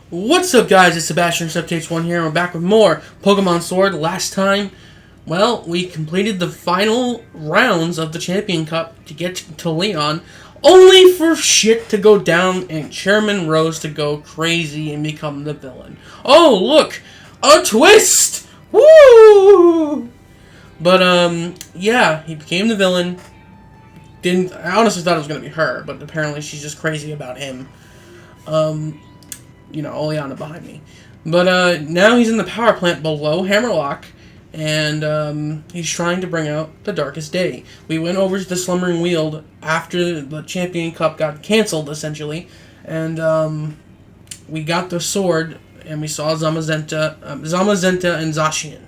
What's up, guys? It's Sebastian Updates 1 here, and we're back with more Pokemon Sword. Last time, well, we completed the final rounds of the Champion Cup to get to Leon, only for shit to go down and Chairman Rose to go crazy and become the villain. Oh, look! A twist! Woo! But, yeah, he became the villain. I honestly thought it was going to be her, but apparently she's just crazy about him. You know, Oleana behind me. But, now he's in the power plant below Hammerlock, and, he's trying to bring out the Darkest Day. We went over to the Slumbering Weald after the Champion Cup got canceled, essentially, and, we got the sword, and we saw Zamazenta and Zacian.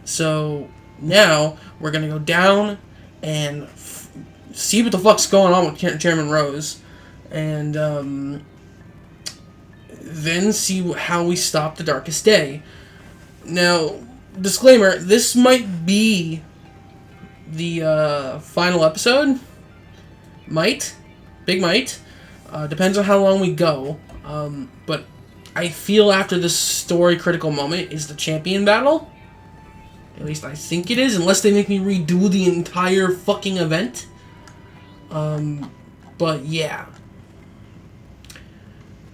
So, now, we're gonna go down and see what the fuck's going on with Chairman Rose, and, then see how we stop the Darkest Day. Now, disclaimer, this might be the final episode. Big might. Depends on how long we go. But I feel after this story critical moment is the champion battle. At least I think it is, unless they make me redo the entire fucking event. But yeah.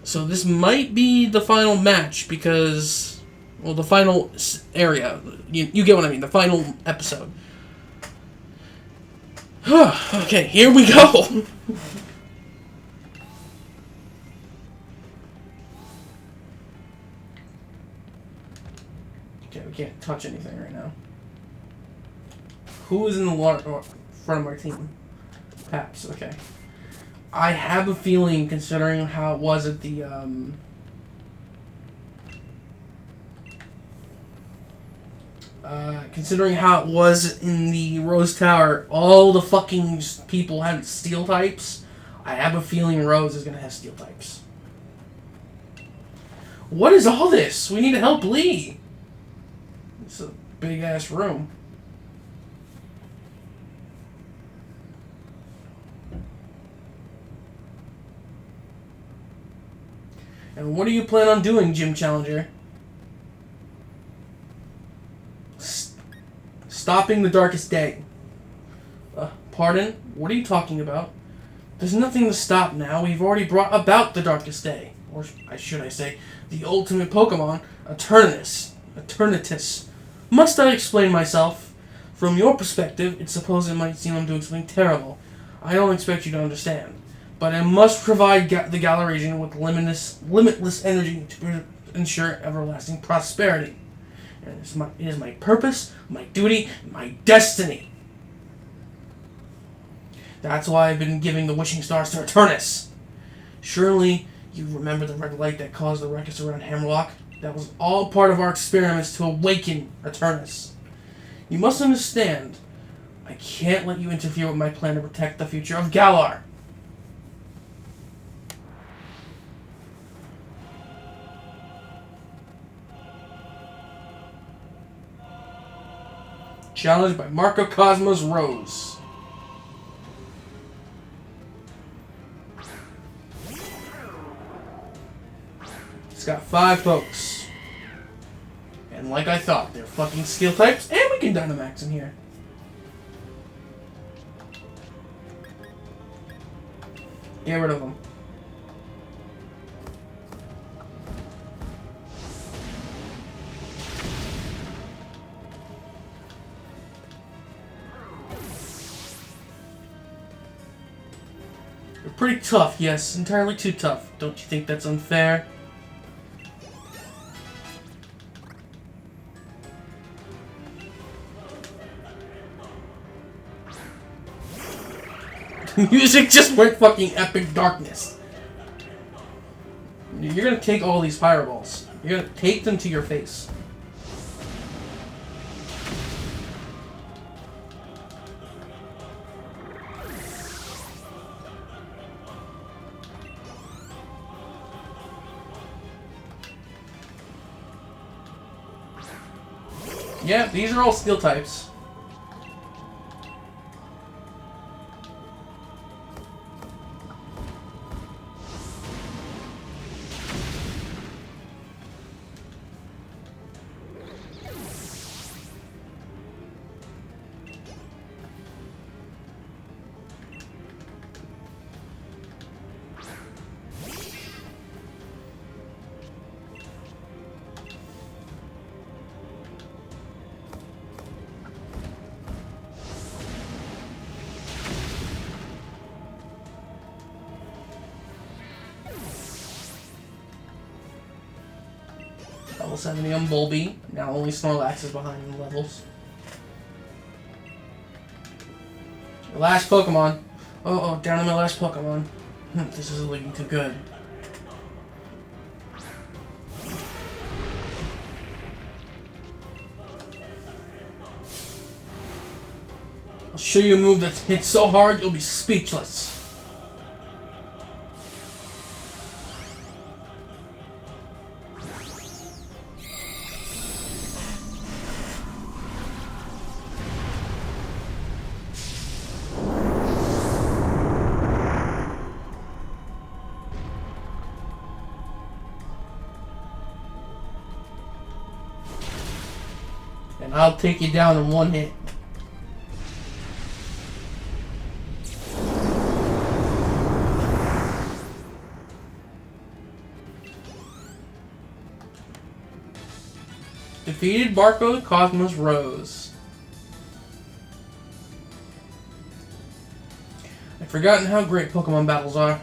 So this might be the final match because, well, the final area. You get what I mean, the final episode. Okay, here we go. Okay, we can't touch anything right now. Who is in the front of our team? Paps, okay. I have a feeling, considering how it was at the, considering how it was in the Rose Tower, all the fucking people had steel types. I have a feeling Rose is gonna have steel types. What is all this? We need to help Lee. It's a big-ass room. And what do you plan on doing, Gym Challenger? Stopping the Darkest Day. Pardon? What are you talking about? There's nothing to stop now. We've already brought about the Darkest Day. Or should I say, the ultimate Pokemon, Eternatus. Must I explain myself? From your perspective, it's supposed it might seem I'm doing something terrible. I don't expect you to understand. But I must provide the Galarian with limitless energy to ensure everlasting prosperity. And it is my purpose, my duty, my destiny. That's why I've been giving the wishing stars to Eternus. Surely you remember the red light that caused the ruckus around Hammerlock? That was all part of our experiments to awaken Eternus. You must understand, I can't let you interfere with my plan to protect the future of Galar. Challenged by Marco Cosmos Rose. It's got 5 folks. And like I thought, they're fucking skill types, and we can Dynamax in here. Get rid of them. Pretty tough, yes. Entirely too tough. Don't you think that's unfair? Music just went fucking epic darkness. You're gonna take all these fireballs. You're gonna take them to your face. Yeah, these are all steel types. Level 70 on Bulby. Now only Snorlax is behind in the levels. Last Pokemon. Oh, down to my last Pokemon. This is looking too good. I'll show you a move that hits so hard you'll be speechless. And I'll take you down in one hit. Defeated Barco Cosmos Rose. I've forgotten how great Pokemon battles are.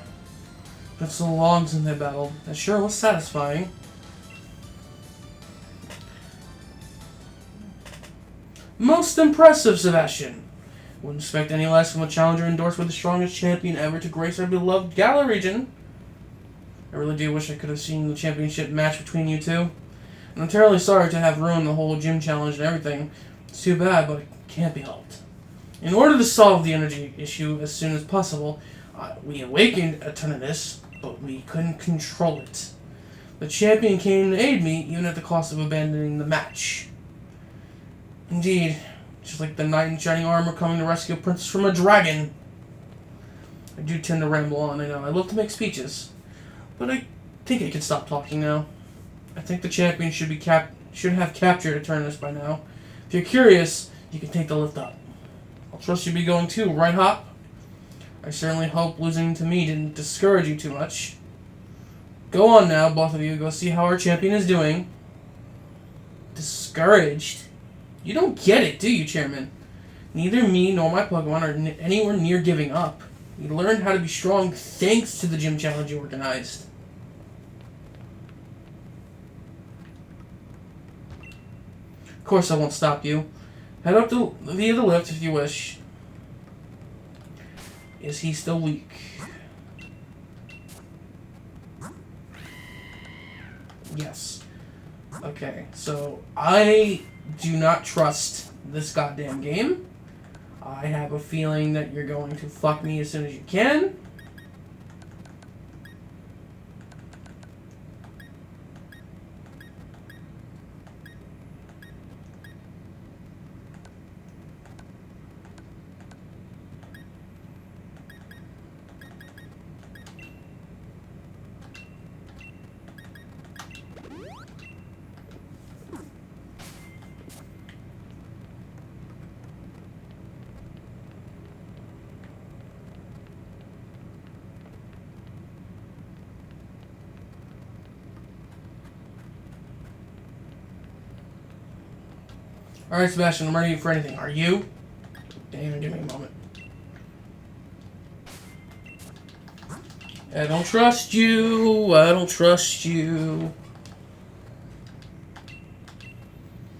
It's been so long since they battled. That sure was satisfying. Most impressive, Sebastian. Wouldn't expect any less from a challenger endorsed with the strongest champion ever to grace our beloved Galar region. I really do wish I could have seen the championship match between you two. And I'm terribly sorry to have ruined the whole gym challenge and everything. It's too bad, but it can't be helped. In order to solve the energy issue as soon as possible, we awakened Eternatus, but we couldn't control it. The champion came to aid me, even at the cost of abandoning the match. Indeed, just like the knight in shining armor coming to rescue a princess from a dragon. I do tend to ramble on, I know. I love to make speeches. But I think I can stop talking now. I think the champion should have captured Eternatus by now. If you're curious, you can take the lift up. I'll trust you'll be going too, right, Hop? I certainly hope losing to me didn't discourage you too much. Go on now, both of you. Go see how our champion is doing. Discouraged? You don't get it, do you, Chairman? Neither me nor my Pokemon are anywhere near giving up. We learned how to be strong thanks to the gym challenge you organized. Of course I won't stop you. Head up via the lift if you wish. Is he still weak? Yes. Okay, so I do not trust this goddamn game. I have a feeling that you're going to fuck me as soon as you can. Alright, Sebastian, I'm ready for anything. Are you? Damn, give me a moment. I don't trust you. I don't trust you.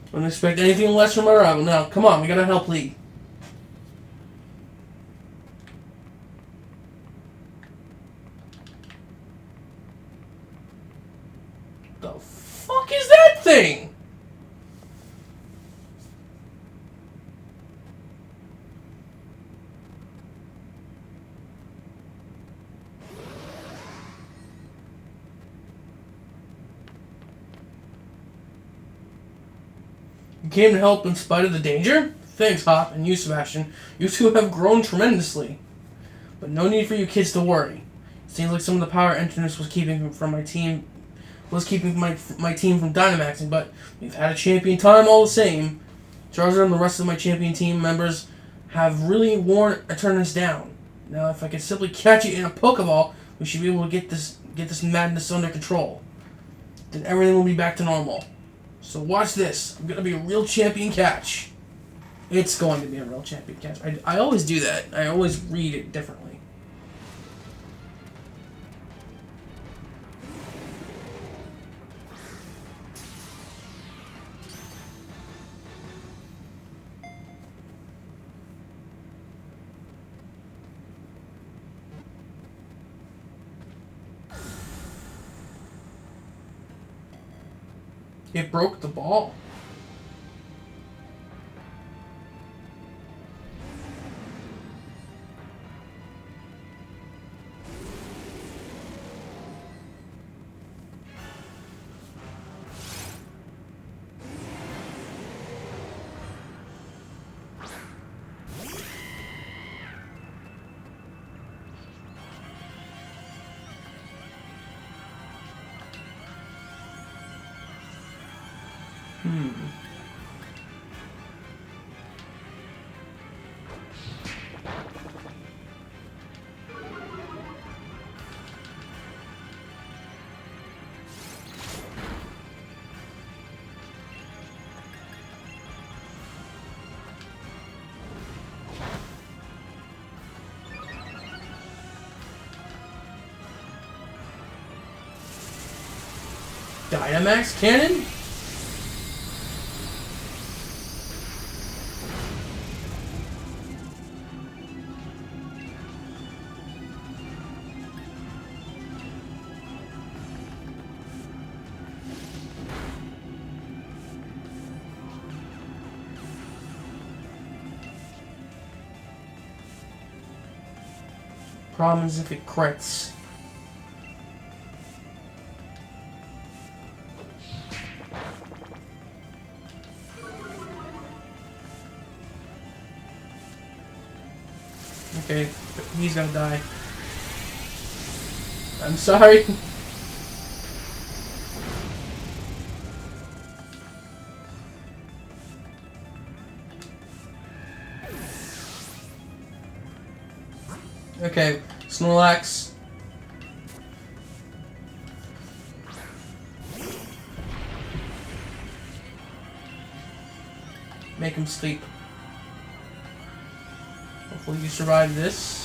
I don't expect anything less from my rival. Now, come on, we gotta help lead. The fuck is that thing? You came to help in spite of the danger? Thanks, Hop, and you, Sebastian. You two have grown tremendously. But no need for you kids to worry. It seems like some of the power Eternatus was keeping from my team my team from Dynamaxing, but we've had a champion time all the same. Charizard and the rest of my champion team members have really worn Eternatus down. Now, if I can simply catch it in a Pokeball, we should be able to get this madness under control. Then everything will be back to normal. So watch this. I'm going to be a real champion catch. It's going to be a real champion catch. I always do that. I always read it differently. It broke the ball. Dynamax Cannon? Problem is if it crits. Okay, he's gonna die. I'm sorry. Okay, Snorlax. Make him sleep. Hopefully you survive this.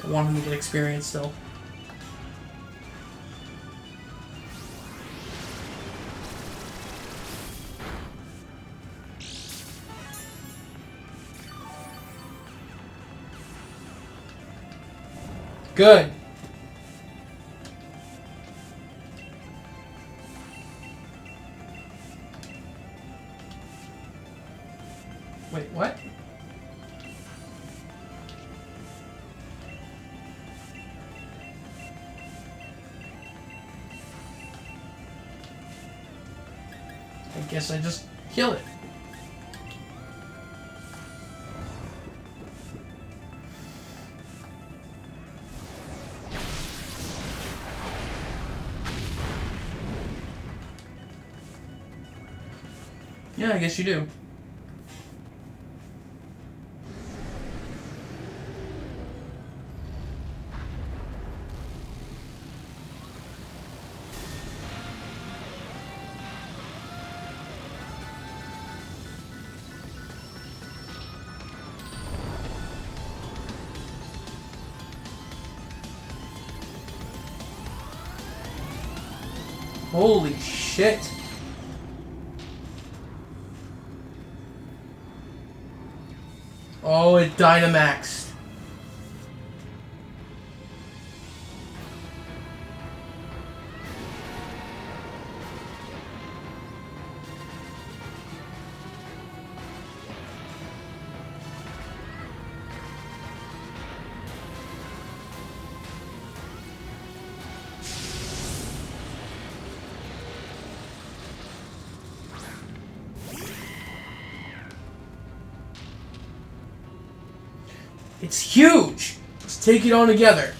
I want him to get experience still. Good. Wait, what? I guess I just kill it. Yeah, I guess you do. Holy shit. Oh, it Dynamaxed. It's huge! Let's take it on together.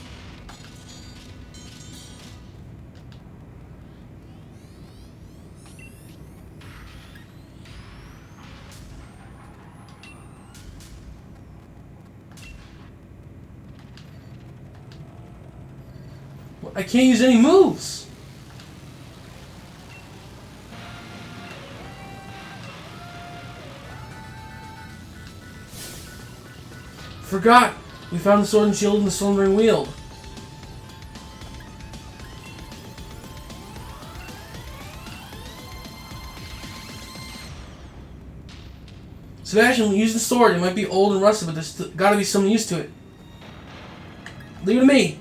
I can't use any moves. Forgot. We found the sword and shield in the slumbering wheel. Sebastian, use the sword. It might be old and rusted, but there's gotta be some use to it. Leave it to me.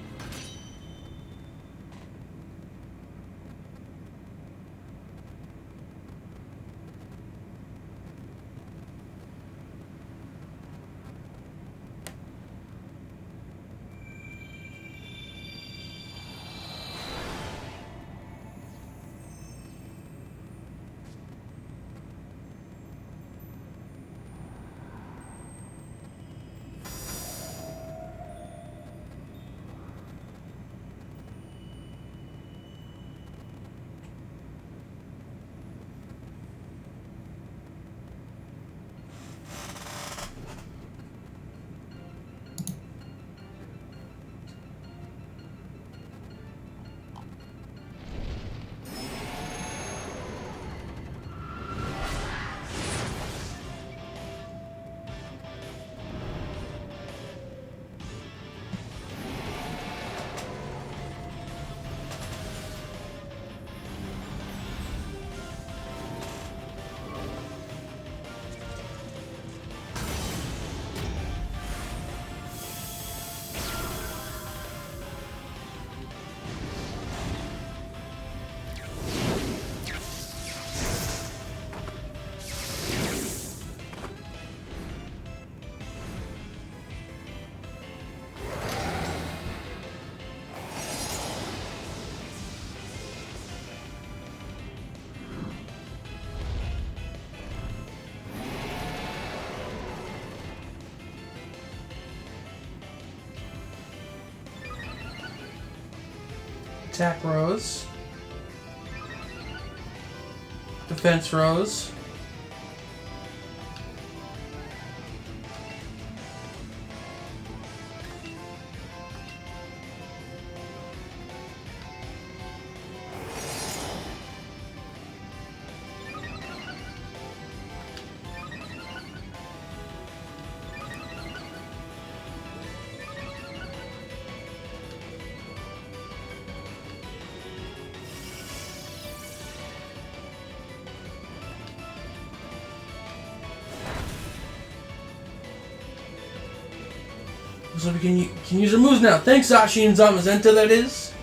Attack rose. Defense rose. So we can use our moves now. Thanks, Ashi and Zamazenta, that is.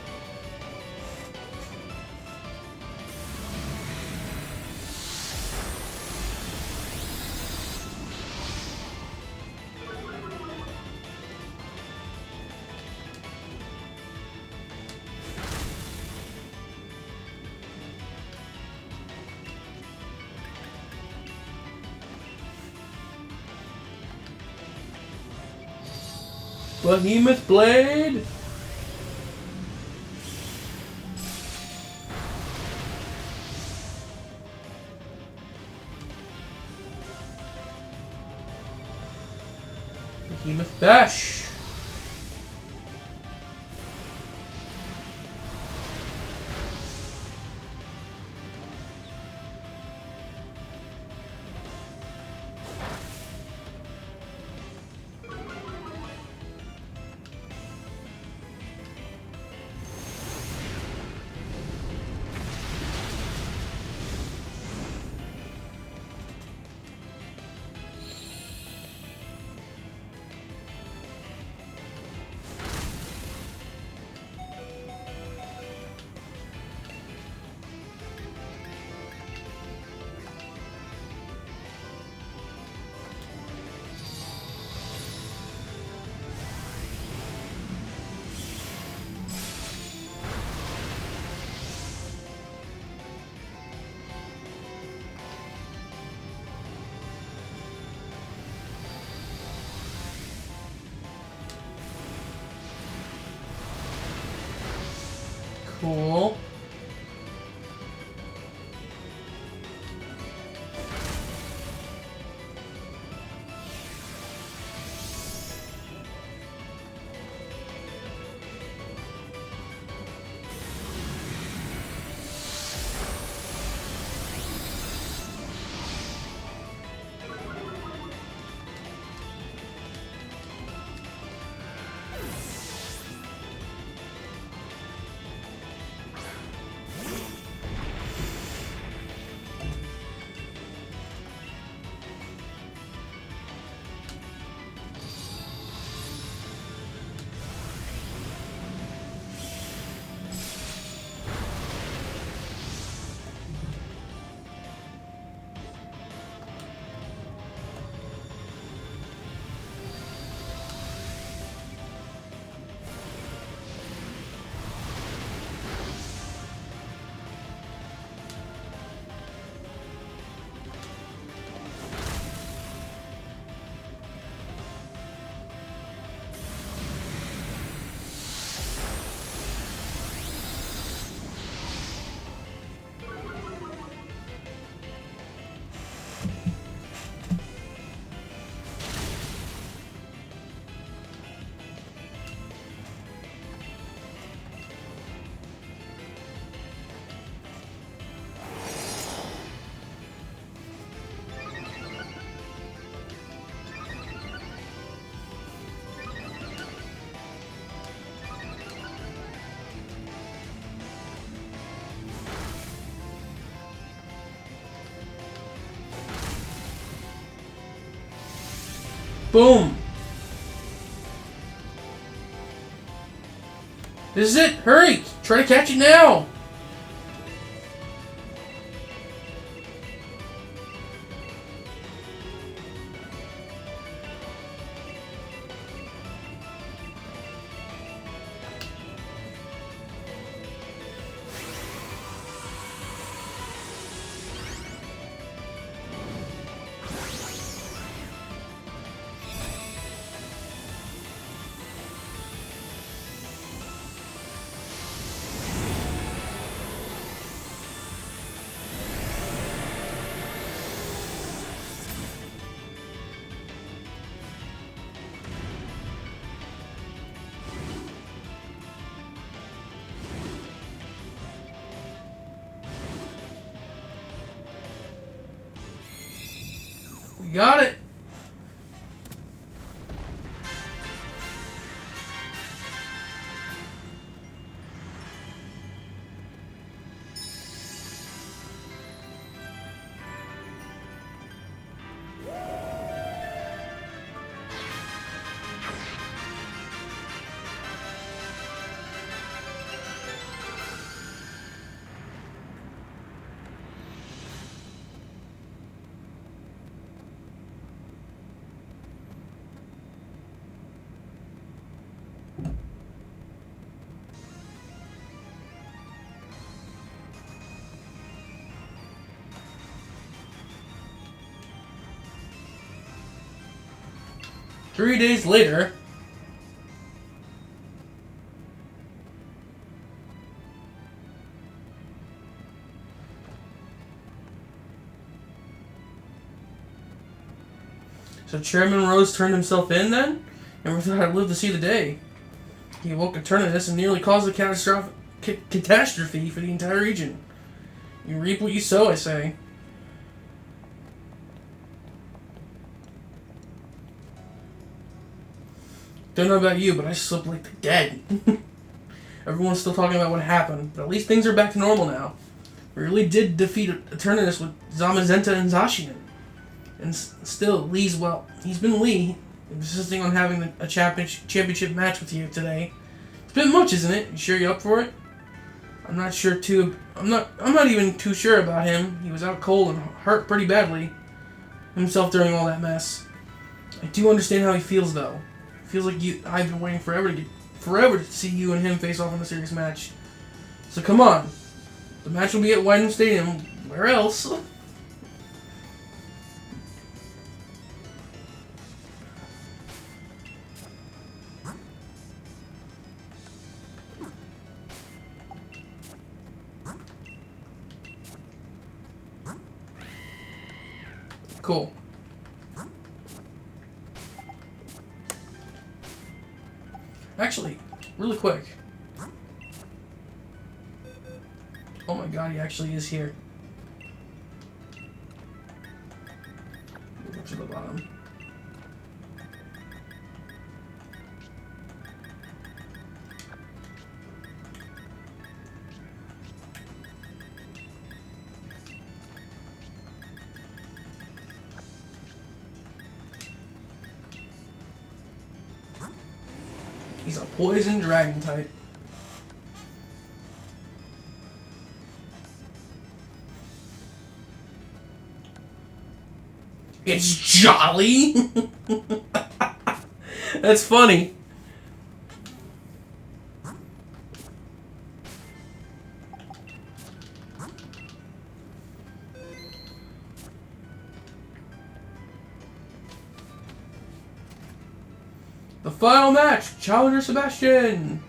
Behemoth Blade! Behemoth Bash! Cool. Boom. This is it. Hurry. Try to catch it now. We got it. Three days later, so Chairman Rose turned himself in then? Never thought I'd live to see the day. He awoke Eternatus and nearly caused a catastrophe for the entire region. You reap what you sow, I say. Don't know about you, but I slept like the dead. Everyone's still talking about what happened, but at least things are back to normal now. We really did defeat Eternatus with Zamazenta and Zacian. And still, he's been Lee, insisting on having a championship match with you today. It's a bit much, isn't it? You sure you're up for it? I'm not even too sure about him. He was out cold and hurt pretty badly himself during all that mess. I do understand how he feels, though. Feels like I've been waiting forever to see you and him face off in a serious match. So come on. The match will be at Wyndham Stadium. Where else? Cool. Actually, really quick. Oh my god, he actually is here. Go to the bottom. He's a poison dragon type. It's Jolly? That's funny. The final match, Challenger Sebastian.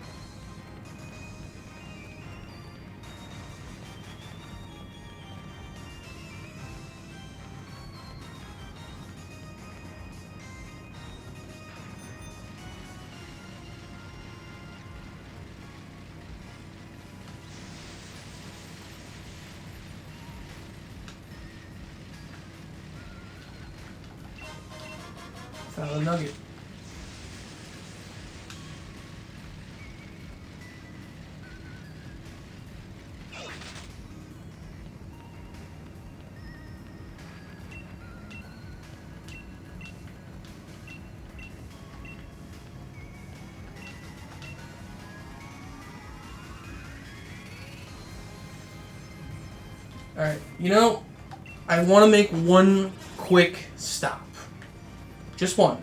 Found a nugget. Alright, you know, I want to make one quick stop. Just one.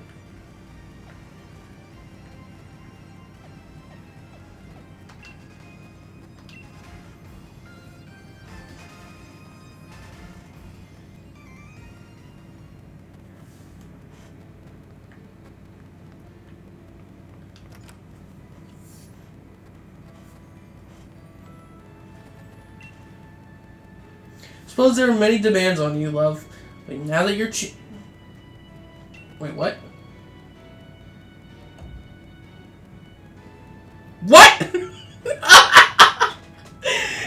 Suppose there are many demands on you, love, but now that you're Wait, what? What?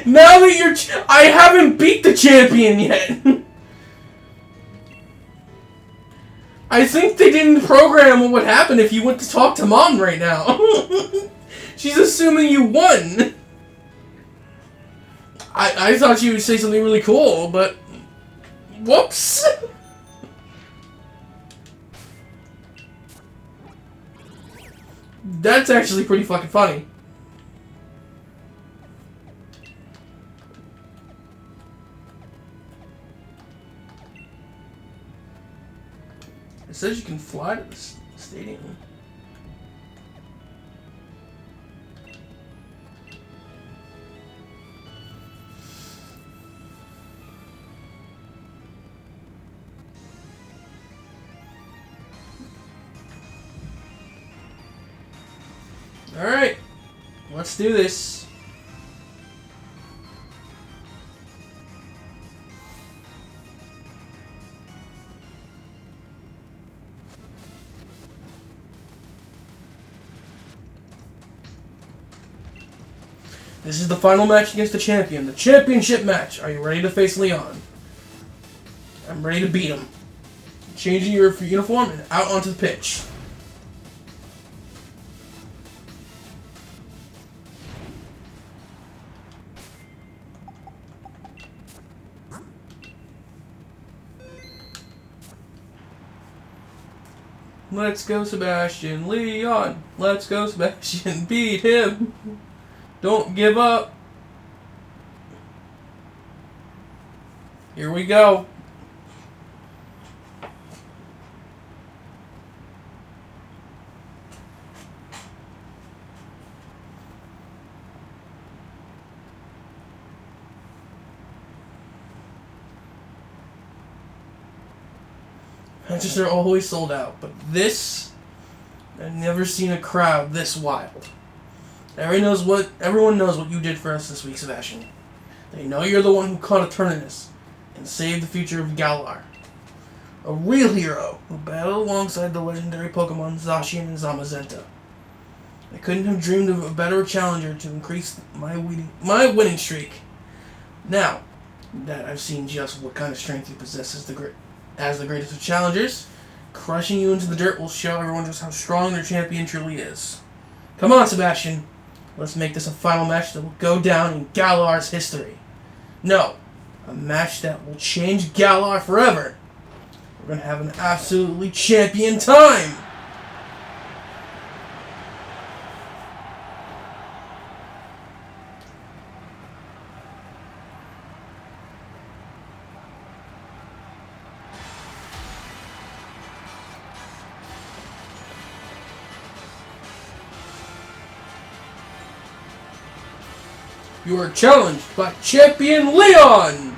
Now that you're I haven't beat the champion yet. I think they didn't program what would happen if you went to talk to Mom right now. She's assuming you won. I thought she would say something really cool, but... Whoops! That's actually pretty fucking funny. It says you can fly to the stadium. Alright, let's do this. This is the final match against the champion, the championship match. Are you ready to face Leon? I'm ready to beat him. Changing your uniform and out onto the pitch. Let's go, Sebastian. Leon. Let's go, Sebastian. Beat him. Don't give up. Here we go. Matches are always sold out, but this, I've never seen a crowd this wild. Everyone knows what you did for us this week, Sebastian. They know you're the one who caught a turn in this and saved the future of Galar. A real hero who battled alongside the legendary Pokémon Zacian and Zamazenta. I couldn't have dreamed of a better challenger to increase my winning streak. Now that I've seen just what kind of strength you possess as the greatest of challengers, crushing you into the dirt will show everyone just how strong their champion truly is. Come on, Sebastian. Let's make this a final match that will go down in Galar's history. No, a match that will change Galar forever. We're going to have an absolutely champion time. You are challenged by Champion Leon!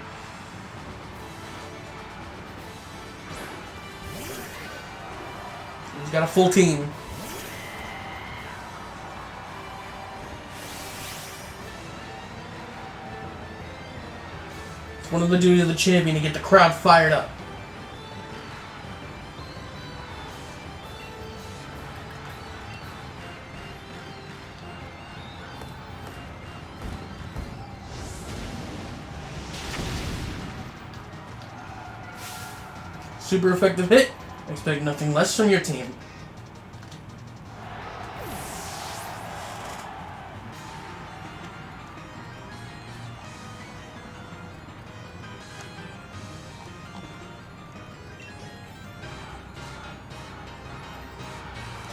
He's got a full team. It's one of the duties of the champion to get the crowd fired up. Super effective hit. Expect nothing less from your team.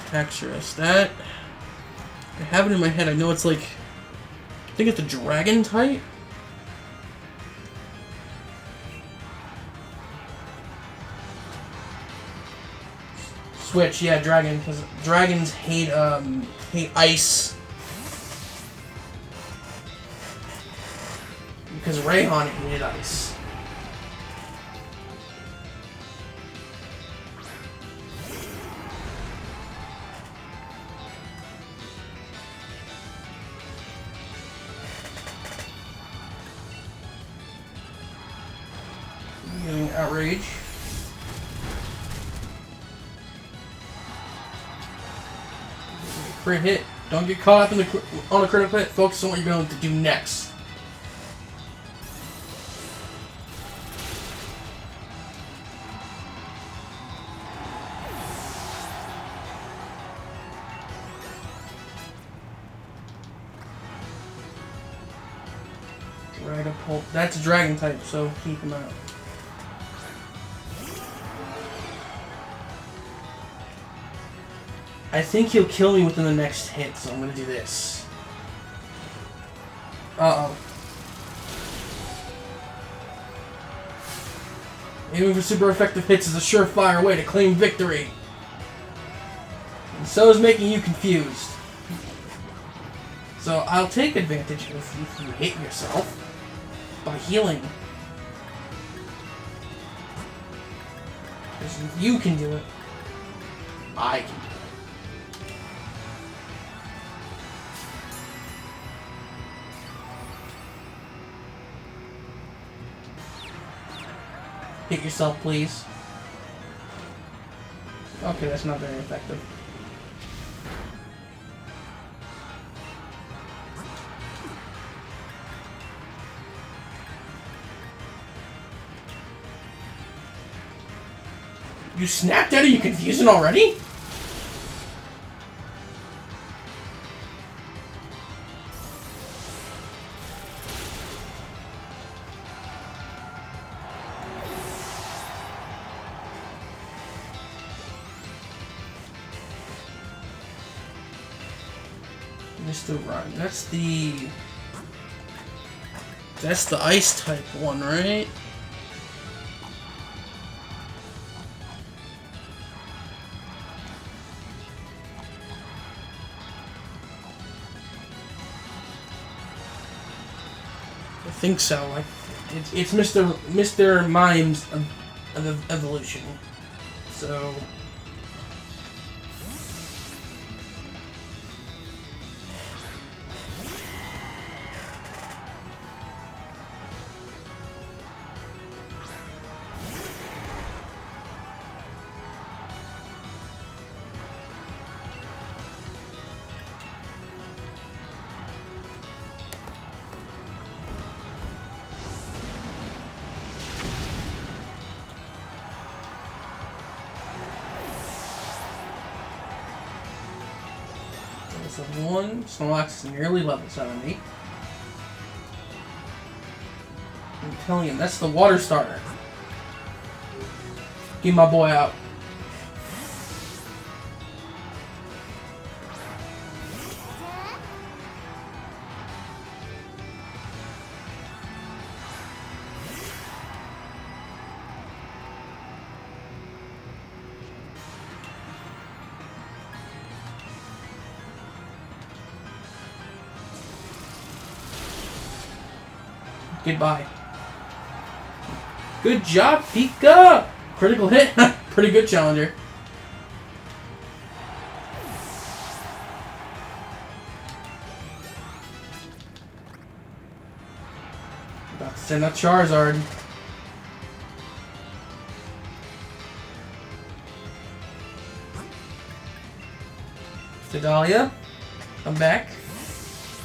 Texture is that. I have it in my head. I know it's like, I think it's a dragon type. Switch, yeah, dragon, because dragons hate ice. Because Rayhan hated ice. Getting outrage. Crit hit. Don't get caught up in on a critical hit. Focus on what you're going to do next. Dragapult. That's a dragon type, so keep him out. I think he'll kill me within the next hit, so I'm gonna do this. Uh-oh. Aiming for super effective hits is a surefire way to claim victory. And so is making you confused. So I'll take advantage if you hit yourself by healing. Because if you can do it, I can do it. Hit yourself, please. Okay, that's not very effective. You snapped out of your confusion already? Mr. Run. That's the ice type one, right? I think so. Like, it's Mr. Mime's evolution. So. Level 1, Snorlax is nearly level 70. I'm telling you, that's the water starter. Get my boy out. Goodbye. Good job, Pika! Critical hit. Pretty good, Challenger. About to send out Charizard. Sedalia, come back.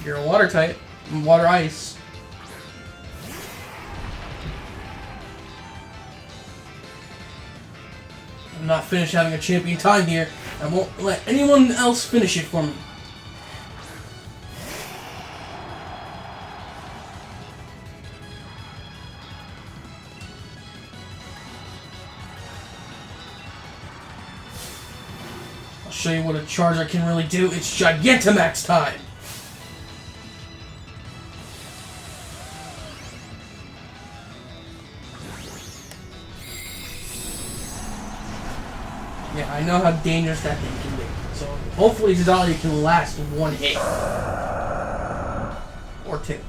You're a water type. Water ice. I'm not finished having a champion time here. I won't let anyone else finish it for me. I'll show you what a Charger can really do. It's Gigantamax time! Yeah, I know how dangerous that thing can be. So hopefully Zadali can last one hit. Or two.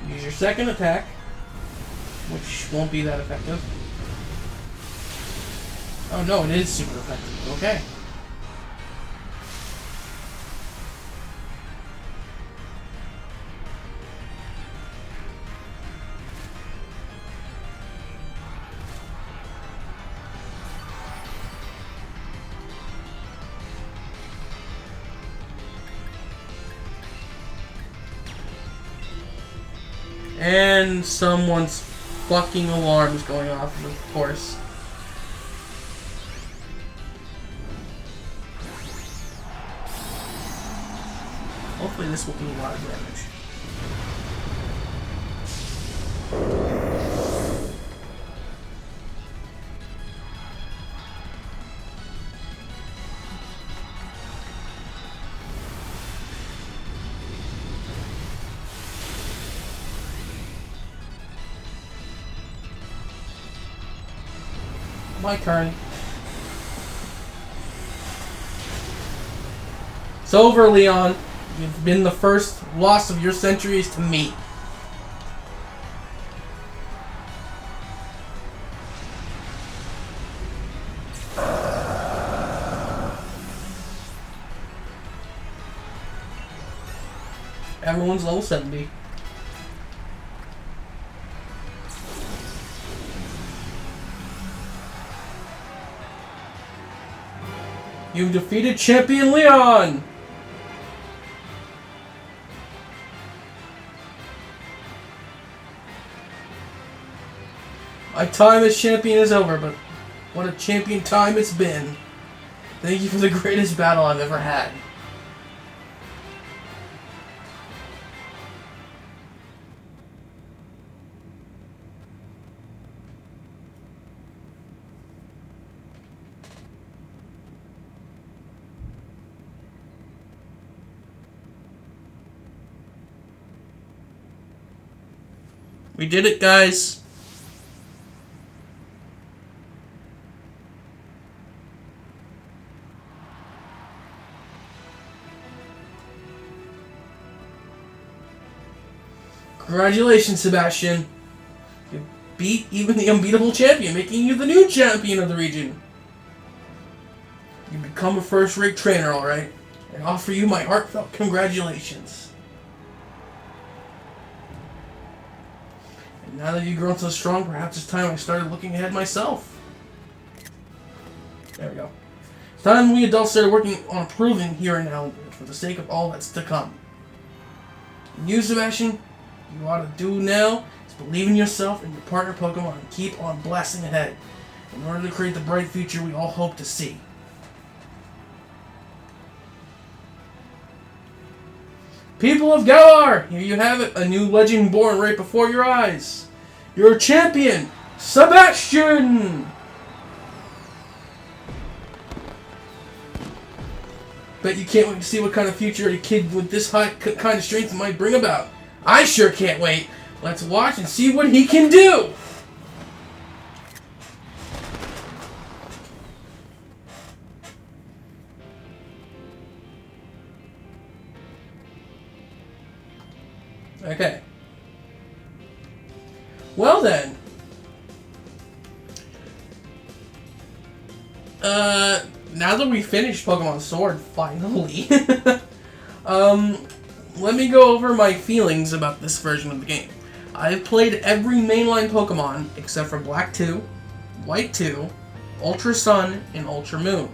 Use your second attack, which won't be that effective. Oh no, it is super effective. Okay. And someone's fucking alarm is going off, of course. Hopefully this will do a lot of damage. My turn. It's over, Leon. You've been the first loss of your centuries to me. Everyone's level 70. You've defeated Champion Leon! My time as champion is over, but what a champion time it's been. Thank you for the greatest battle I've ever had. We did it, guys. Congratulations, Sebastian. You beat even the unbeatable champion, making you the new champion of the region. You become a first-rate trainer, alright? I offer you my heartfelt congratulations. And now that you've grown so strong, perhaps it's time I started looking ahead myself. There we go. It's time we adults started working on improving here and now for the sake of all that's to come. And you, Sebastian, you ought to do now is believe in yourself and your partner Pokemon and keep on blasting ahead in order to create the bright future we all hope to see. People of Galar, here you have it, a new legend born right before your eyes. Your champion, Sebastian! Bet you can't wait to see what kind of future a kid with this high kind of strength might bring about. I sure can't wait. Let's watch and see what he can do. Okay. Well then. Now that we finished Pokemon Sword, finally. Let me go over my feelings about this version of the game. I've played every mainline Pokemon except for Black 2, White 2, Ultra Sun, and Ultra Moon.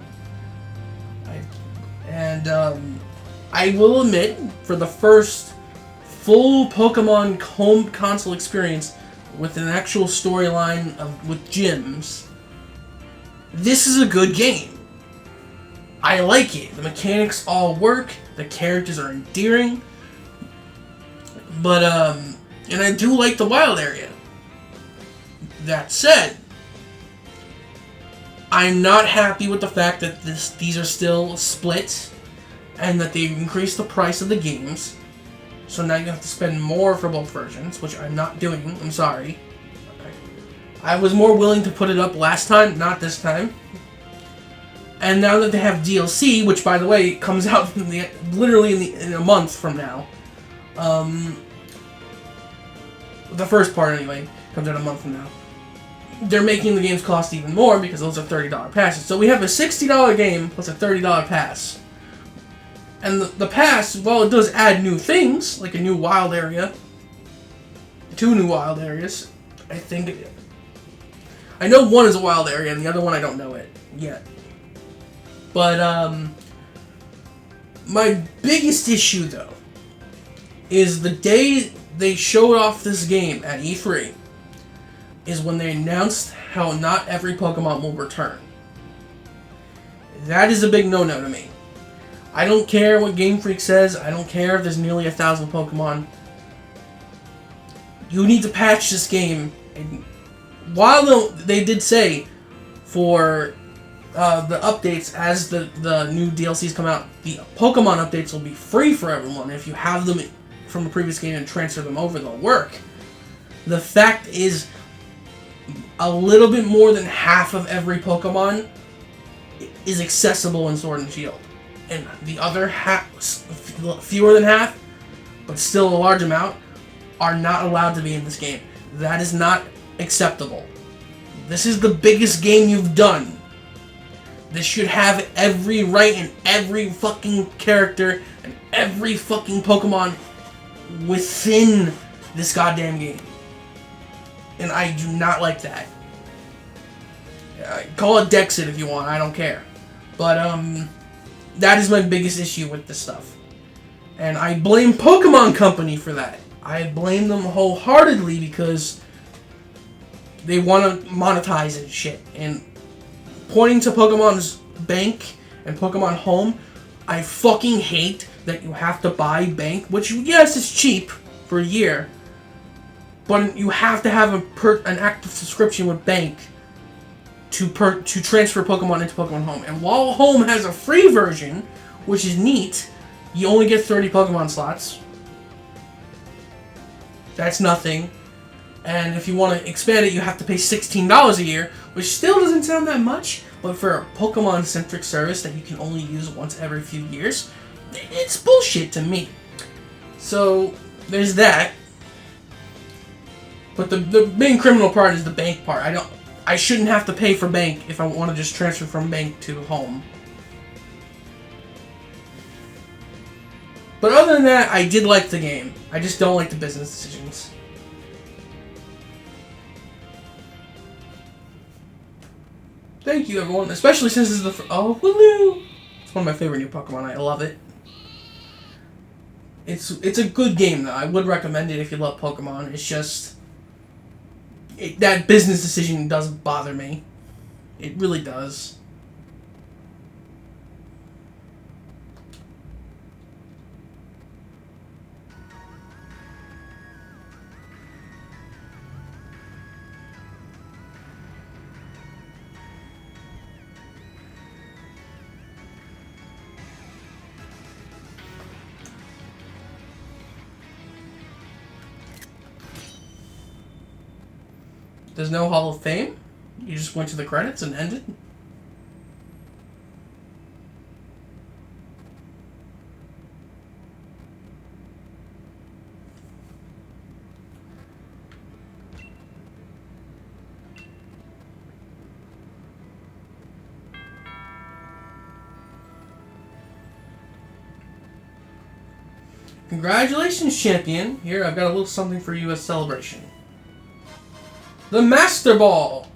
And I will admit, for the first full Pokemon home console experience with an actual storyline with gyms, this is a good game. I like it. The mechanics all work. The characters are endearing. But, and I do like the wild area. That said, I'm not happy with the fact that these are still split and that they've increased the price of the games. So now you have to spend more for both versions, which I'm not doing. I'm sorry. I was more willing to put it up last time, not this time. And now that they have DLC, which by the way comes out literally in a month from now. The first part anyway comes out a month from now. They're making the games cost even more because those are $30 passes. So we have a $60 game plus a $30 pass. And the pass, well, it does add new things, like a new wild area. 2 new wild areas. I think I know one is a wild area and the other one I don't know it yet. But, my biggest issue, though, is the day they showed off this game at E3 is when they announced how not every Pokemon will return. That is a big no-no to me. I don't care what Game Freak says. I don't care if there's nearly 1,000 Pokemon. You need to patch this game. And while they did say for the updates, as the new DLCs come out, the Pokemon updates will be free for everyone. If you have them from the previous game and transfer them over, they'll work. The fact is, a little bit more than half of every Pokemon is accessible in Sword and Shield. And the other half, fewer than half, but still a large amount, are not allowed to be in this game. That is not acceptable. This is the biggest game you've done. This should have every right and every fucking character and every fucking Pokemon within this goddamn game. And I do not like that. Call it Dexit if you want, I don't care. But, that is my biggest issue with this stuff. And I blame Pokemon Company for that. I blame them wholeheartedly because they want to monetize and shit. And pointing to Pokemon's Bank and Pokemon Home, I fucking hate that you have to buy Bank, which, yes, is cheap for a year, but you have to have an active subscription with Bank to transfer Pokemon into Pokemon Home. And while Home has a free version, which is neat, you only get 30 Pokemon slots. That's nothing. And if you want to expand it, you have to pay $16 a year, which still doesn't sound that much, but for a Pokemon-centric service that you can only use once every few years, it's bullshit to me. So, there's that. But the main criminal part is the Bank part. I shouldn't have to pay for Bank if I want to just transfer from Bank to Home. But other than that, I did like the game. I just don't like the business decisions. Thank you, everyone. Especially since this is the oh, Wooloo! It's one of my favorite new Pokemon. I love it. It's a good game, though. I would recommend it if you love Pokemon. It's just that business decision does bother me. It really does. There's no Hall of Fame? You just went to the credits and ended? Congratulations, champion. Here, I've got a little something for you as celebration. The Master Ball!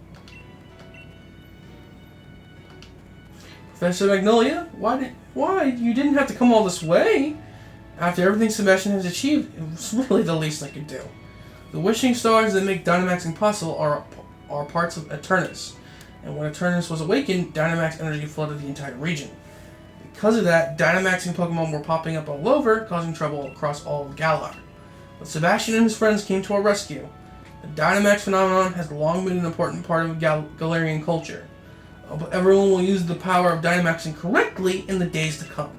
Professor Magnolia, why? You didn't have to come all this way. After everything Sebastian has achieved, it was really the least I could do. The wishing stars that make Dynamaxing possible are parts of Eternus. And when Eternus was awakened, Dynamax energy flooded the entire region. Because of that, Dynamaxing Pokemon were popping up all over, causing trouble across all of Galar. But Sebastian and his friends came to our rescue. The Dynamax phenomenon has long been an important part of Galarian culture. But everyone will use the power of Dynamaxing correctly in the days to come.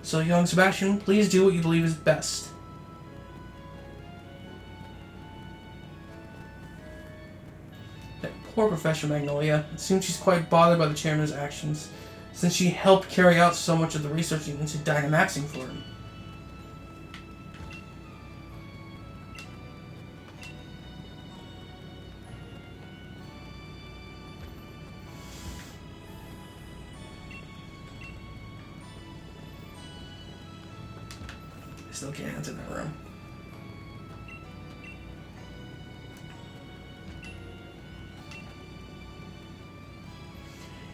So, young Sebastian, please do what you believe is best. That poor Professor Magnolia. It seems she's quite bothered by the chairman's actions, since she helped carry out so much of the research into Dynamaxing for him. Still can't enter that room.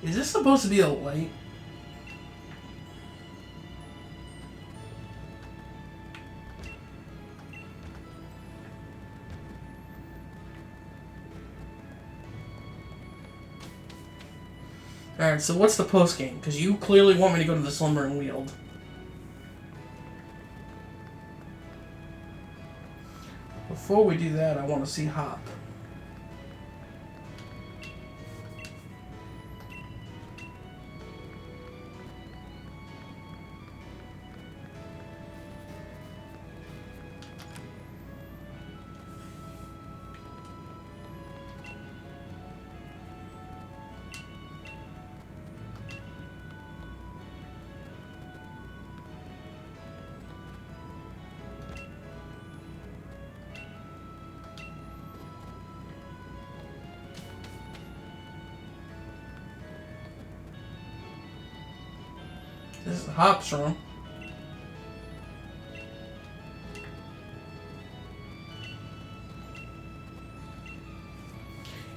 Is this supposed to be a light? Alright, so what's the post game? Because you clearly want me to go to the Slumbering Weald. Before we do that, I want to see Hop. This is Hop's room.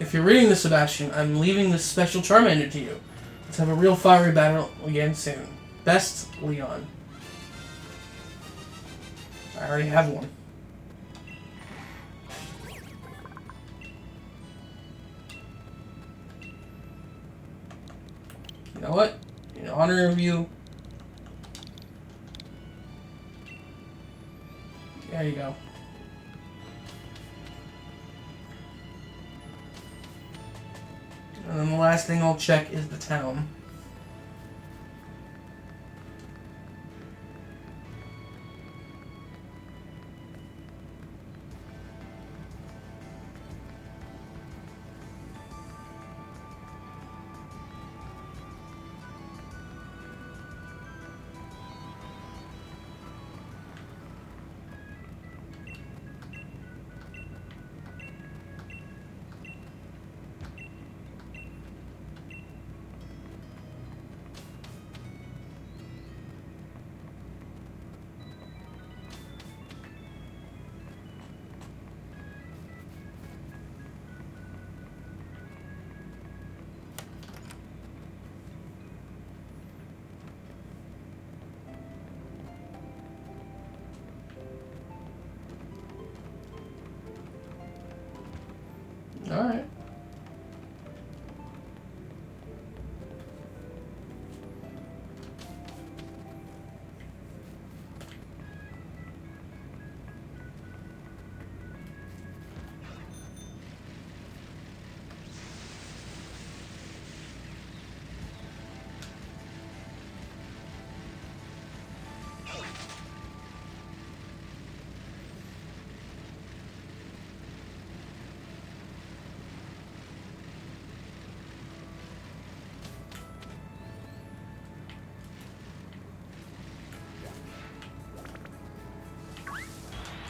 If you're reading this, Sebastian, I'm leaving this special Charmander to you. Let's have a real fiery battle again soon. Best, Leon. I already have one. You know what? In honor of you, there you go. And then the last thing I'll check is the town. Alright.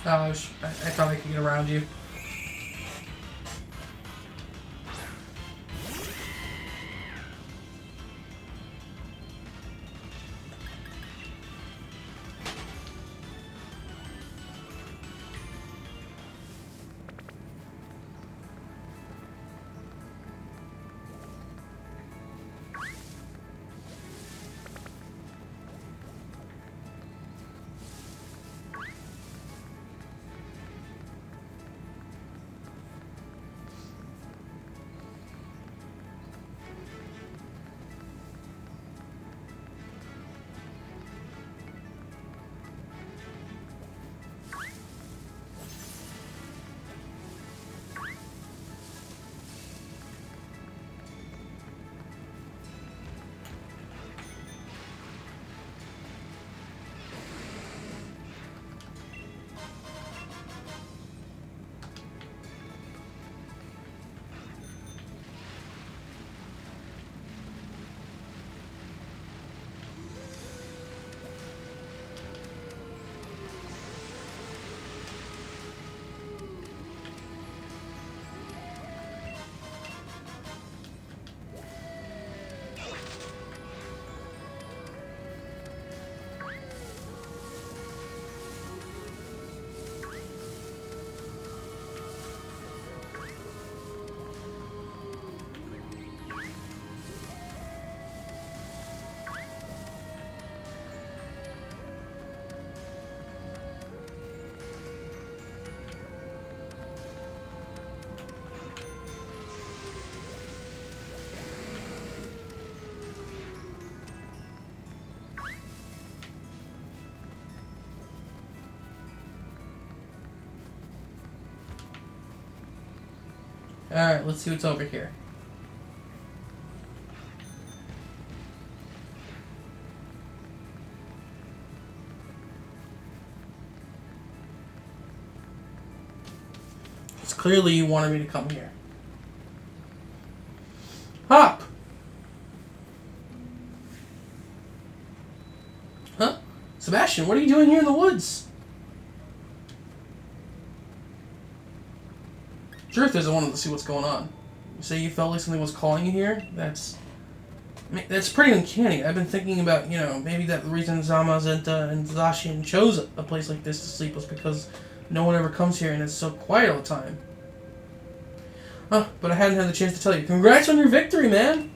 Oh, I thought I could get around you. Alright, let's see what's over here. It's clearly you wanted me to come here. Hop! Huh? Sebastian, what are you doing here in the woods? Truth is, I wanted to see what's going on. You say you felt like something was calling you here? That's pretty uncanny. I've been thinking about, maybe that the reason Zamazenta and Zacian chose a place like this to sleep was because no one ever comes here and it's so quiet all the time. Huh, but I hadn't had the chance to tell you. Congrats on your victory, man!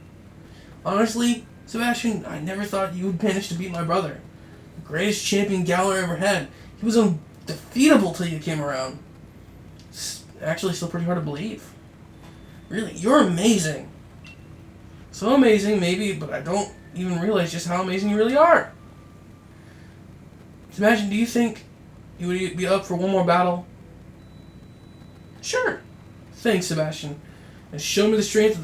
Honestly, Sebastian, I never thought you would manage to beat my brother. The greatest champion Galar ever had. He was undefeatable till you came around. It's actually still pretty hard to believe. Really, you're amazing. So amazing, maybe, but I don't even realize just how amazing you really are. Sebastian, do you think you would be up for one more battle? Sure. Thanks, Sebastian. And show me the strength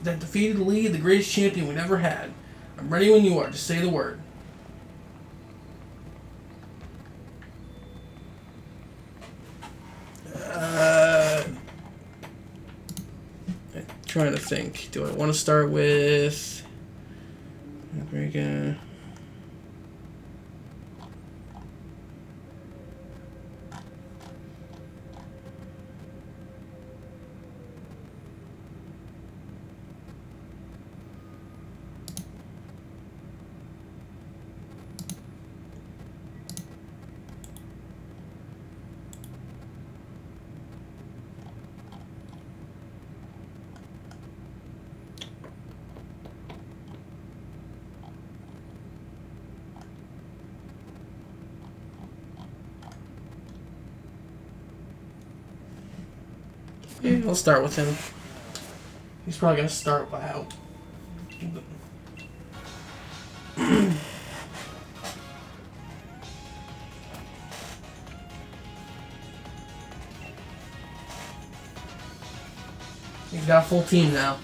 that defeated Lee, the greatest champion we've ever had. I'm ready when you are. Just say the word. I'm trying to think. Do I want to start with... There we go. Yeah, I'll start with him. He's probably gonna start out. He's got a full team now.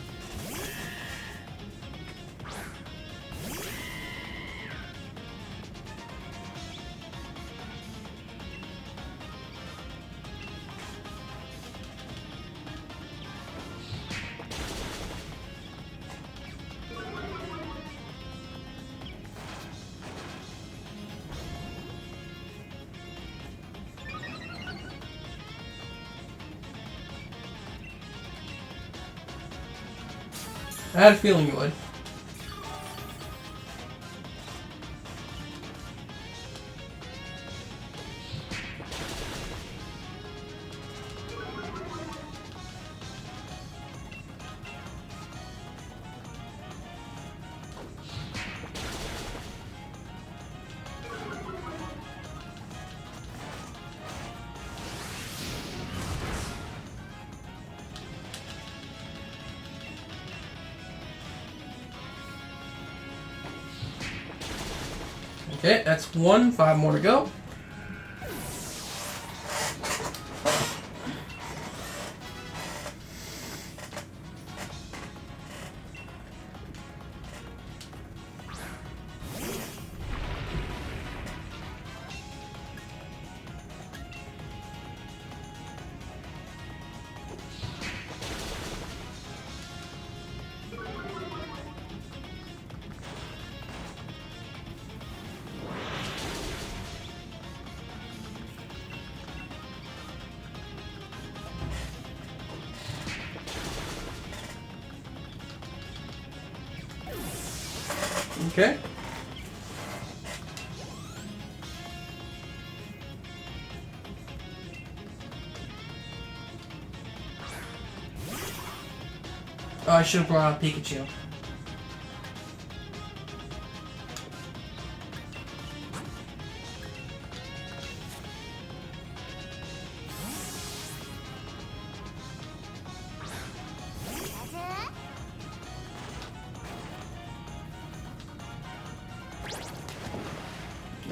I had a feeling you would. Okay, that's one. 5 more to go. Okay. Oh, I should have brought out Pikachu.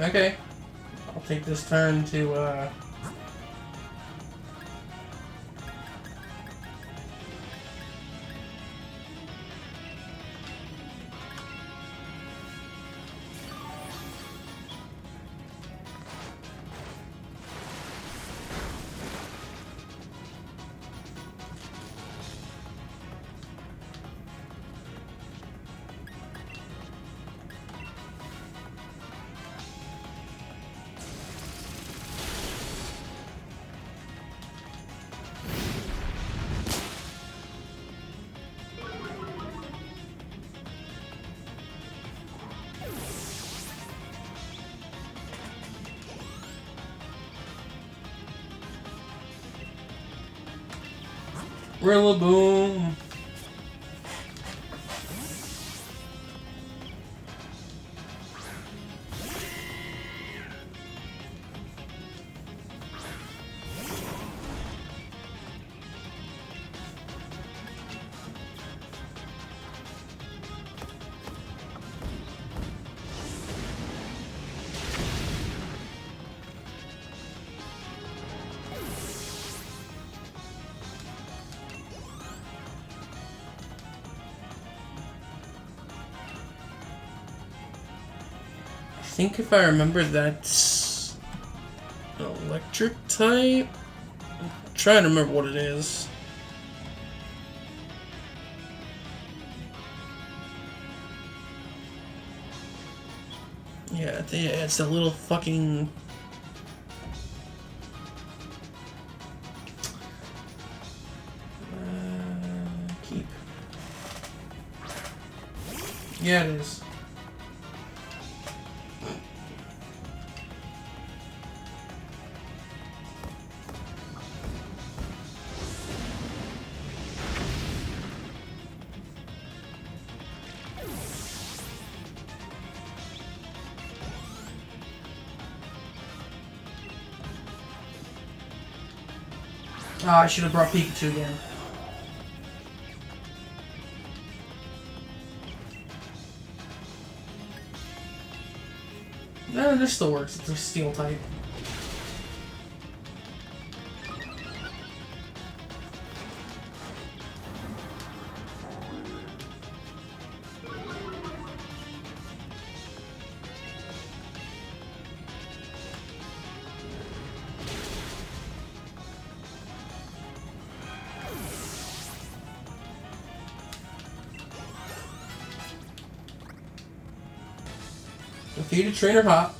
Okay. I'll take this turn to, Rillaboom. I think if I remember, that's an electric type. I'm trying to remember what it is. Yeah, it's a little fucking. Keep. Yeah, it is. Ah, I should have brought Pikachu again. No, this still works. It's a steel type. Defeated Trainer Hop.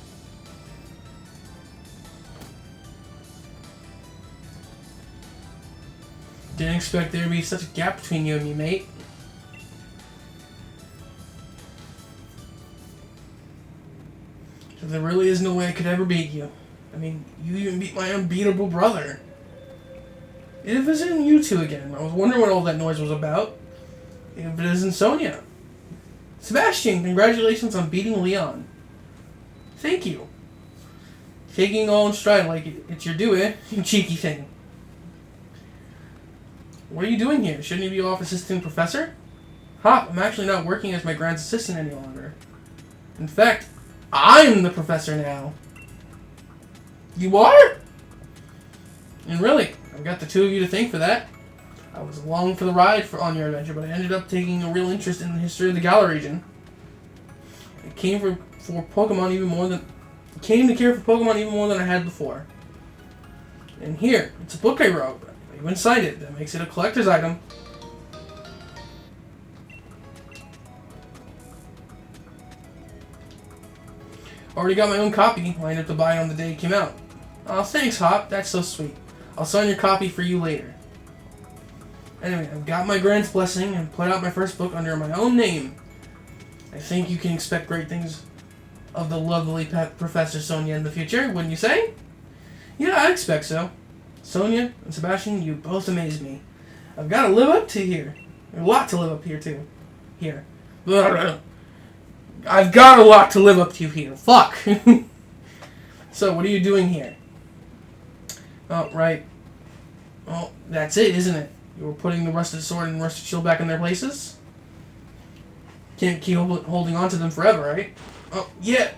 Didn't expect there to be such a gap between you and me, mate. So there really is no way I could ever beat you. I mean, you even beat my unbeatable brother. If it isn't you two again, I was wondering what all that noise was about. If it isn't Sonia. Sebastian, congratulations on beating Leon. Thank you. Taking all in stride like it's your due, eh? You cheeky thing. What are you doing here? Shouldn't you be off assistant professor? Hop, I'm actually not working as my grand's assistant any longer. In fact, I'm the professor now. You are? And really, I've got the two of you to thank for that. I was along for the ride on your adventure, but I ended up taking a real interest in the history of the Galar region. I came to care for Pokémon even more than I had before. And here, it's a book I wrote. I even signed it. That makes it a collector's item. Already got my own copy. Lined up to buy it on the day it came out. Oh, thanks, Hop. That's so sweet. I'll sign your copy for you later. Anyway, I've got my grand's blessing and put out my first book under my own name. I think you can expect great things of the lovely Professor Sonia in the future, wouldn't you say? Yeah, I expect so. Sonia and Sebastian, you both amaze me. I've got to live up to here. A lot to live up here to. Here. I've got a lot to live up to here. Fuck. So, what are you doing here? Oh, right. Oh, that's it, isn't it? You were putting the rusted sword and rusted shield back in their places? Can't keep holding on to them forever, right? Oh, yeah.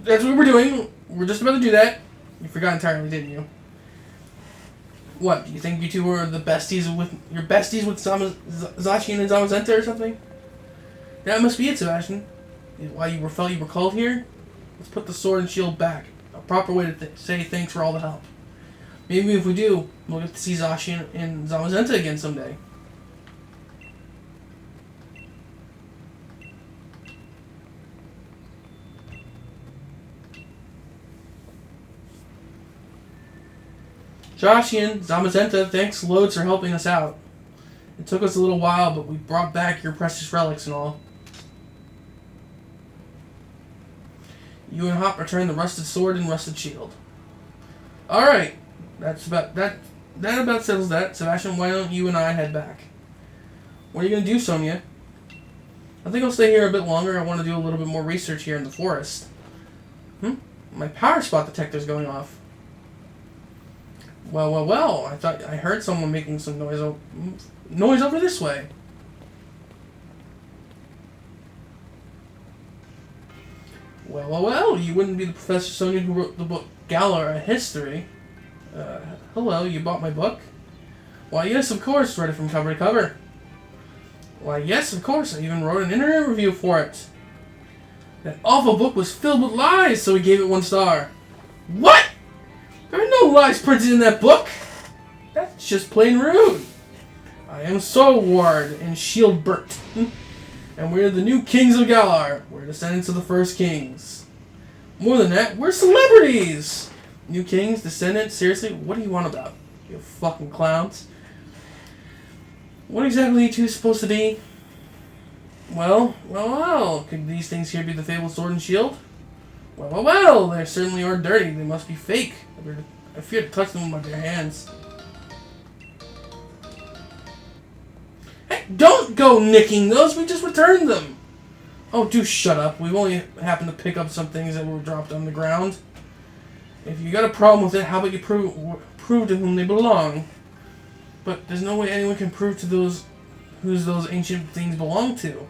That's what we're doing. We're just about to do that. You forgot entirely, didn't you? What, do you think you two were the besties with... Your besties with Zacian and Zamazenta or something? That must be it, Sebastian. Why you felt you were called here? Let's put the sword and shield back. A proper way to say thanks for all the help. Maybe if we do, we'll get to see Zacian and Zamazenta again someday. Zacian, Zamazenta, thanks loads for helping us out. It took us a little while, but we brought back your precious relics and all. You and Hop returned the rusted sword and rusted shield. Alright, that's about that. that about settles that. Sebastian, why don't you and I head back? What are you going to do, Sonia? I think I'll stay here a bit longer. I want to do a little bit more research here in the forest. My power spot detector's going off. Well. I thought I heard someone making some noise over this way. Well. You wouldn't be the Professor Sonia who wrote the book Galar, a History. Hello, you bought my book? Why, yes, of course. Read it from cover to cover. Why, yes, of course. I even wrote an internet review for it. That awful book was filled with lies, so we gave it 1 star. What? There are no lies printed in that book. That's just plain rude. I am Solward and Shieldbert, and we're the new kings of Galar. We're descendants of the first kings. More than that, we're celebrities. New kings, descendants, seriously, what do you want about? You fucking clowns. What exactly are you two supposed to be? Well. Could these things here be the fabled sword and shield? Well. They certainly are dirty. They must be fake. I fear to touch them with my bare hands. Hey, don't go nicking those. We just returned them. Oh, do shut up. We've only happened to pick up some things that were dropped on the ground. If you got a problem with it, how about you prove to whom they belong? But there's no way anyone can prove to those whose those ancient things belong to.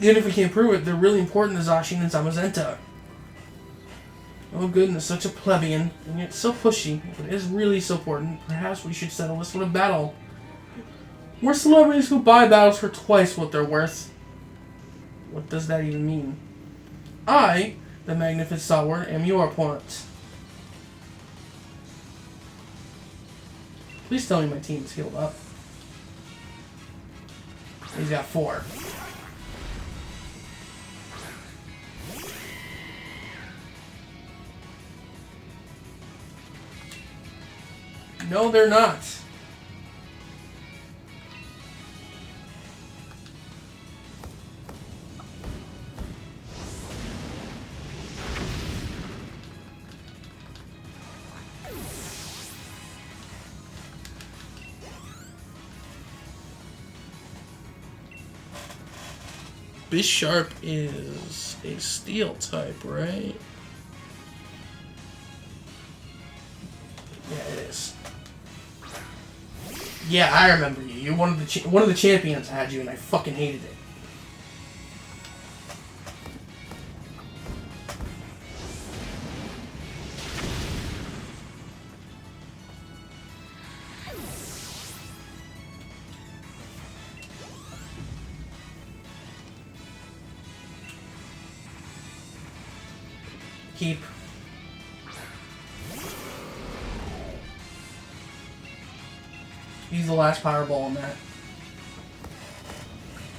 Even if we can't prove it, they're really important to Zacian and Zamazenta. Oh goodness, such a plebeian, and yet so pushy. If it is really so important, perhaps we should settle this with a battle. We're celebrities who buy battles for twice what they're worth. What does that even mean? I, the magnificent Solward, am your opponent. Please tell me my team's healed up. He's got 4. No, they're not. Bisharp is a steel type, right? Yeah, it is. Yeah, I remember you. You're one of the champions had you, and I fucking hated it. Keep. Use the last Powerball on that.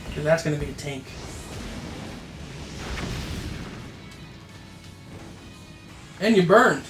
Because that's going to be a tank. And you burned.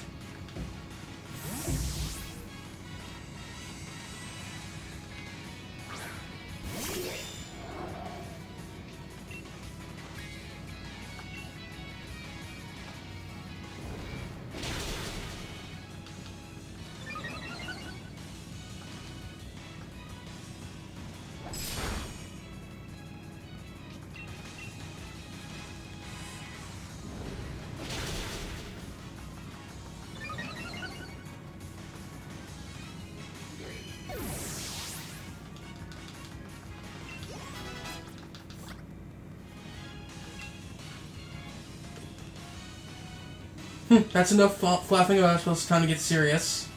That's enough flapping about. It's time to get serious.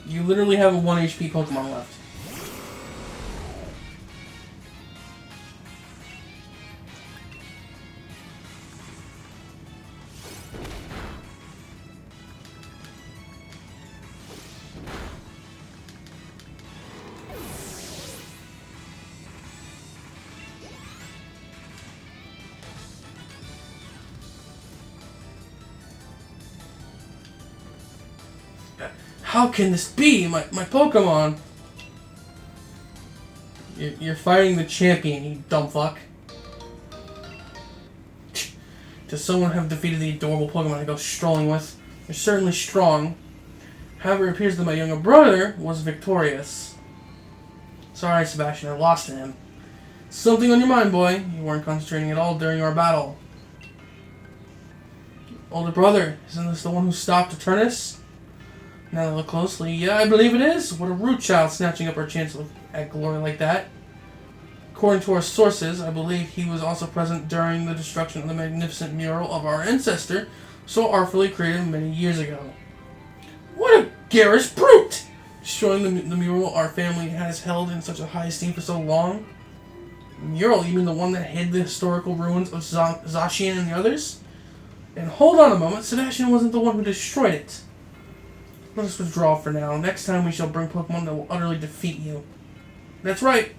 You literally have a 1 HP Pokemon left. How can this be? My Pokemon! You're fighting the champion, you dumb fuck. Does someone have defeated the adorable Pokemon I go strolling with? They're certainly strong. However, it appears that my younger brother was victorious. Sorry, Sebastian, I lost to him. Something on your mind, boy. You weren't concentrating at all during our battle. Older brother, isn't this the one who stopped Eternus? Now that I look closely, yeah, I believe it is. What a rude child snatching up our chance at glory like that. According to our sources, I believe he was also present during the destruction of the magnificent mural of our ancestor, so artfully created many years ago. What a garish brute! Destroying the mural our family has held in such a high esteem for so long. Mural, you mean the one that hid the historical ruins of Zacian and the others? And hold on a moment, Sebastian wasn't the one who destroyed it. Let us withdraw for now. Next time we shall bring Pokemon that will utterly defeat you. That's right.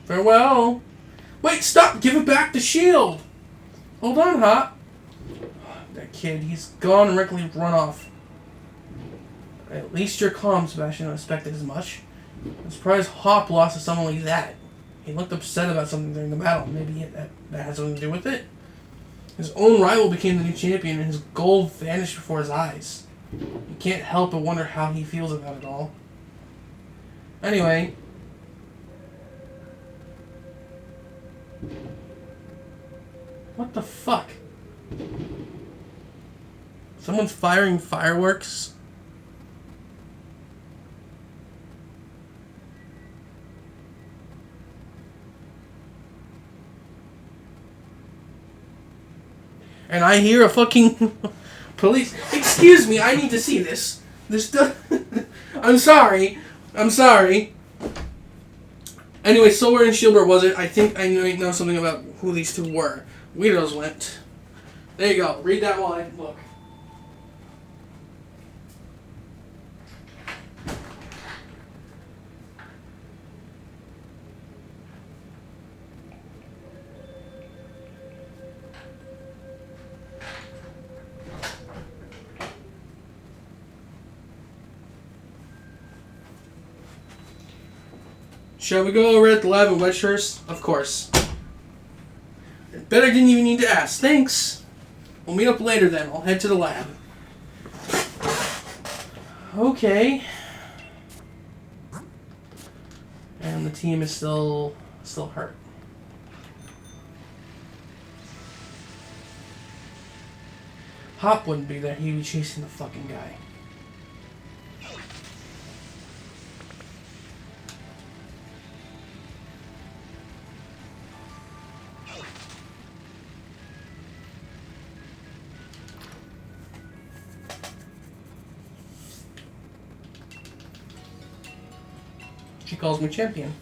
Farewell. Wait, stop! Give it back the shield! Hold on, Hop. That kid, he's gone and recklessly run off. At least you're calm, Sebastian. I expected as much. I'm surprised Hop lost to someone like that. He looked upset about something during the battle. Maybe that has something to do with it? His own rival became the new champion, and his gold vanished before his eyes. You can't help but wonder how he feels about it all. Anyway. What the fuck? Someone's firing fireworks? And I hear a fucking police. Excuse me, I need to see this. I'm sorry. Anyway, Solar and Shielder was it. I think I know something about who these two were. Weirdos went. There you go. Read that while I look. Shall we go over at the lab in Wedgehurst? Of course. Bet I didn't even need to ask. Thanks. We'll meet up later then. I'll head to the lab. Okay. And the team is still hurt. Hop wouldn't be there. He'd be chasing the fucking guy. She calls me champion.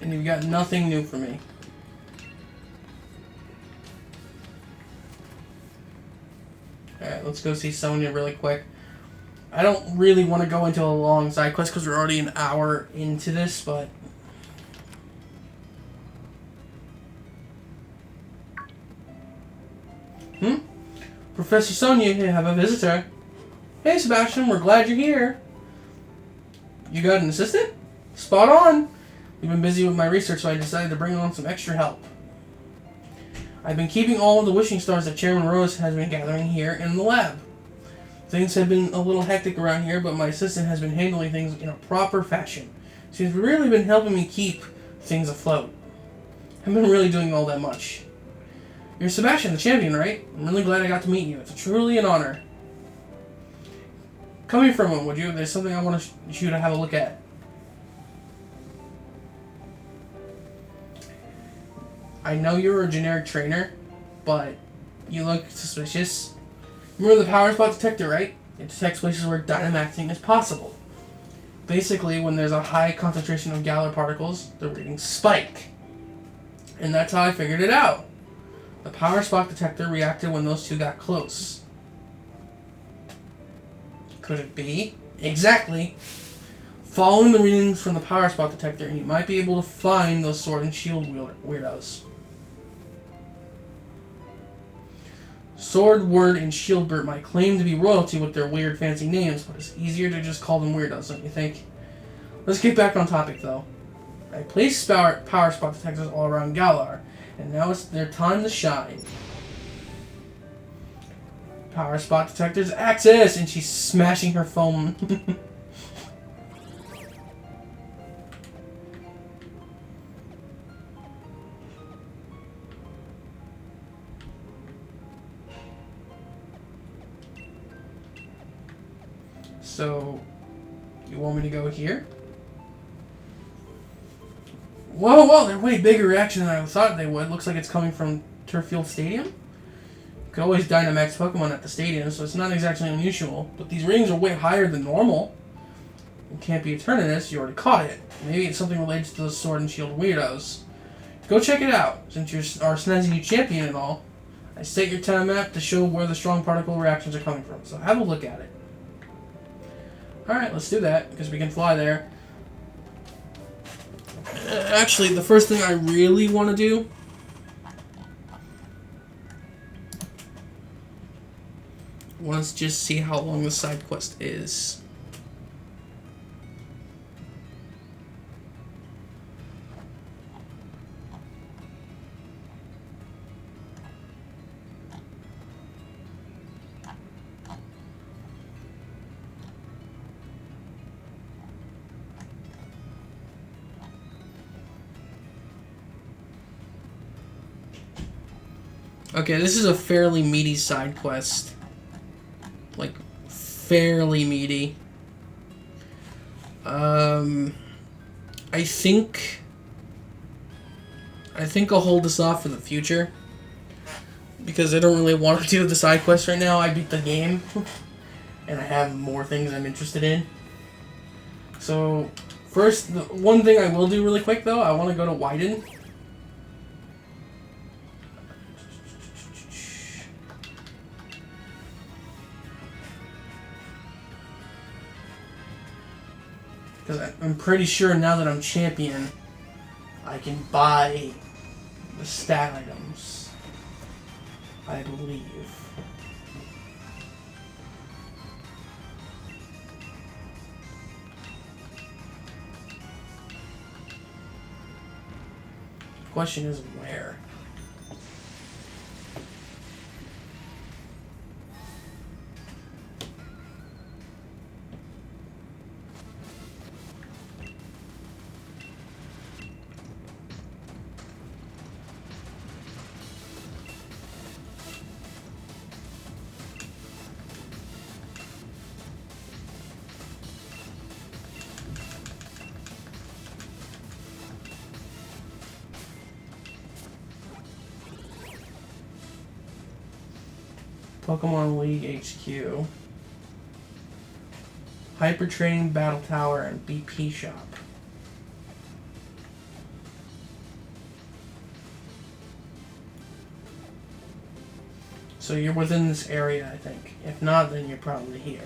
And you've got nothing new for me. Alright, let's go see Sonia really quick. I don't really want to go into a long side quest because we're already an hour into this, but... Professor Sonia, you have a visitor. Hey Sebastian, we're glad you're here. You got an assistant? Spot on. We've been busy with my research, so I decided to bring on some extra help. I've been keeping all of the wishing stars that Chairman Rose has been gathering here in the lab. Things have been a little hectic around here, but my assistant has been handling things in a proper fashion. She's really been helping me keep things afloat. I haven't been really doing all that much. You're Sebastian, the champion, right? I'm really glad I got to meet you. It's truly an honor. Come here for a moment, would you? There's something I want you to have a look at. I know you're a generic trainer, but you look suspicious. Remember the power spot detector, right? It detects places where Dynamaxing is possible. Basically, when there's a high concentration of Galar particles, the readings spike. And that's how I figured it out. The power spot detector reacted when those two got close. Could it be? Exactly. Following the readings from the power spot detector, and you might be able to find those sword and shield weirdos. Sword, Word, and Shieldbert might claim to be royalty with their weird fancy names, but it's easier to just call them weirdos, don't you think? Let's get back on topic, though. I placed power spot detectors all around Galar, and now it's their time to shine. Power spot detectors access, and she's smashing her phone. So, you want me to go here? Whoa, whoa, they're way bigger reaction than I thought they would. Looks like it's coming from Turffield Stadium. You can always Dynamax Pokemon at the stadium, so it's not exactly unusual. But these ratings are way higher than normal. It can't be Eternatus, you already caught it. Maybe it's something related to those Sword and Shield weirdos. Go check it out, since you're our snazzy new champion and all. I set your time map to show where the strong particle reactions are coming from, so have a look at it. Alright, let's do that, because we can fly there. Actually, the first thing I really want to do was just see how long the side quest is. Okay, this is a fairly meaty side quest. Like, fairly meaty. I think I'll hold this off for the future. Because I don't really want to do the side quest right now. I beat the game. And I have more things I'm interested in. So, first, the one thing I will do really quick, though, I want to go to Wyden. Because I'm pretty sure now that I'm champion, I can buy the stat items. I believe. The question is where? Pokemon League HQ, Hyper Training Battle Tower, and BP Shop. So you're within this area, I think. If not, then you're probably here.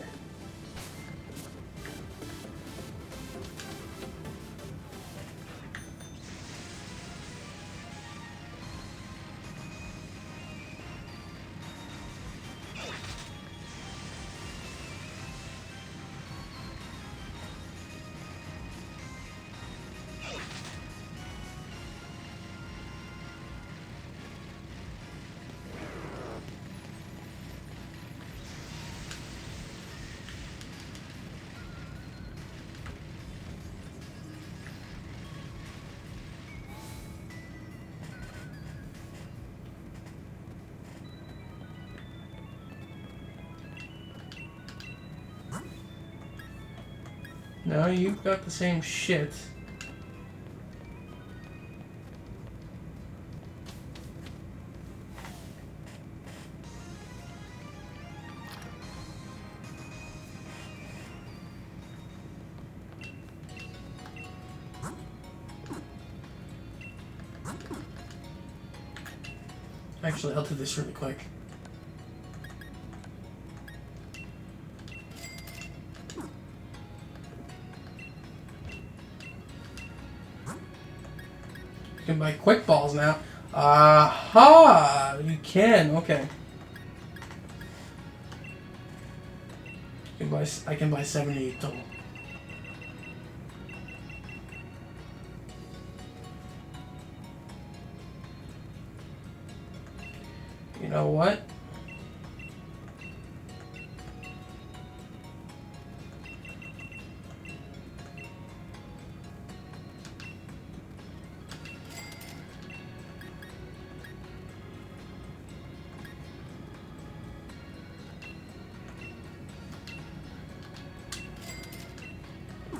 No, you've got the same shit. Actually, I'll do this really quick. You can buy quick balls now. Aha! You can, okay. I can buy 78 total. You know what?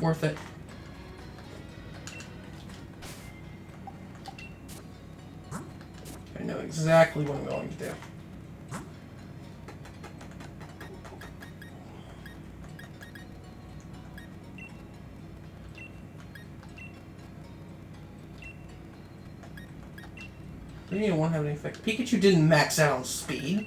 Worth it. I know exactly what I'm going to do. Maybe it won't have any effect. Pikachu didn't max out on speed.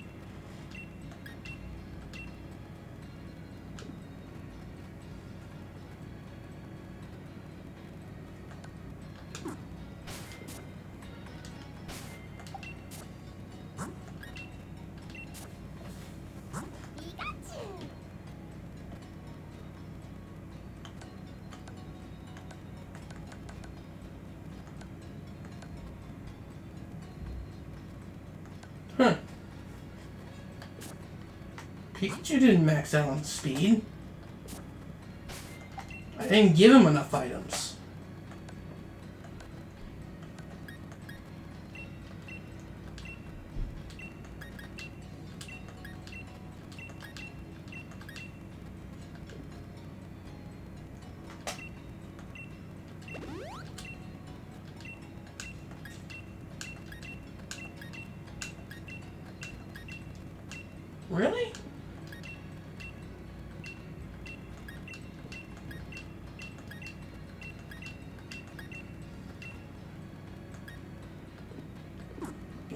Huh. Pikachu didn't max out on speed. I didn't give him enough items. Really?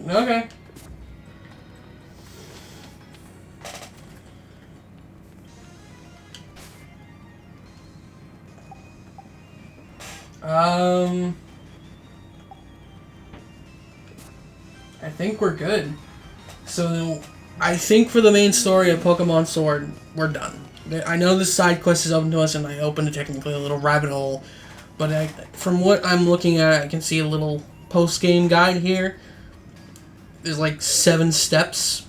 Okay. I think we're good. So, I think for the main story of Pokemon Sword, we're done. I know the side quest is open to us, and I opened technically a little rabbit hole, but from what I'm looking at, I can see a little post-game guide here. There's like 7 steps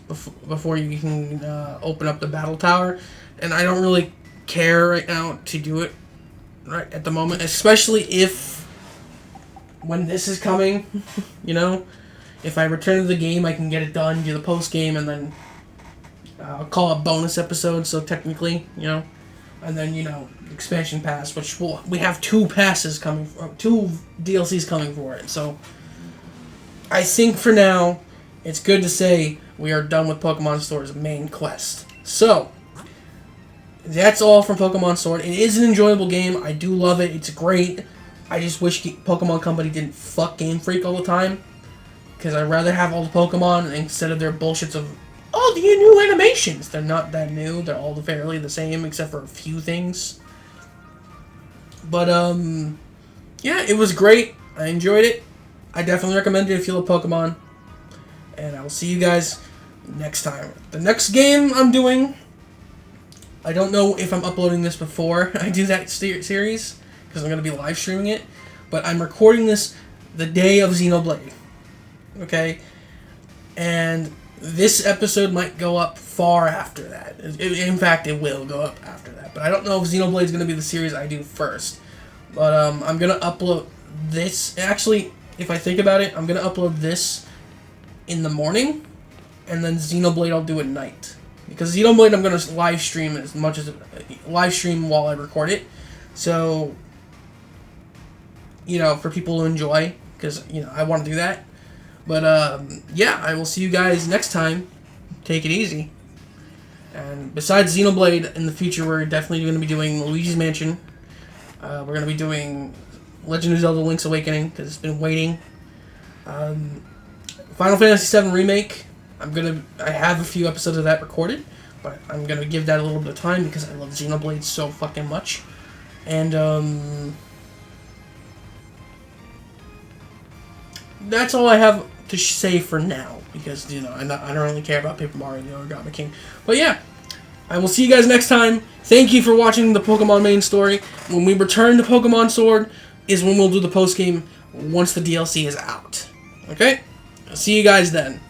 before you can open up the battle tower, and I don't really care right now to do it right at the moment, especially if when this is coming, you know, if I return to the game, I can get it done, do the post game, and then I'll call it bonus episode. So technically, you know, and then expansion pass, which we have 2 passes coming, 2 DLCs coming for it. So I think for now, it's good to say we are done with Pokemon Sword's main quest. So that's all from Pokemon Sword. It is an enjoyable game. I do love it. It's great. I just wish Pokemon Company didn't fuck Game Freak all the time, because I'd rather have all the Pokemon instead of their bullshits of all the new animations. They're not that new. They're all fairly the same, except for a few things. But, yeah, it was great. I enjoyed it. I definitely recommend it if you love Pokemon. And I will see you guys next time. The next game I'm doing, I don't know if I'm uploading this before I do that series, because I'm going to be live streaming it. But I'm recording this the day of Xenoblade. Okay? And this episode might go up far after that. In fact, it will go up after that. But I don't know if Xenoblade is going to be the series I do first. But I'm going to upload this. Actually, if I think about it, I'm going to upload this in the morning. And then Xenoblade I'll do at night. Because Xenoblade I'm going to live stream as much as... live stream while I record it. So, for people to enjoy. Because, I want to do that. But, yeah, I will see you guys next time. Take it easy. And besides Xenoblade, in the future, we're definitely going to be doing Luigi's Mansion. We're going to be doing Legend of Zelda Link's Awakening, because it's been waiting. Final Fantasy VII Remake. I have a few episodes of that recorded, but I'm going to give that a little bit of time, because I love Xenoblade so fucking much. And, that's all I have to say for now, because I don't really care about Paper Mario or God King. But yeah, I will see you guys next time. Thank you for watching the Pokemon main story. When we return to Pokemon Sword is when we'll do the post game once the DLC is out. Okay? I'll see you guys then.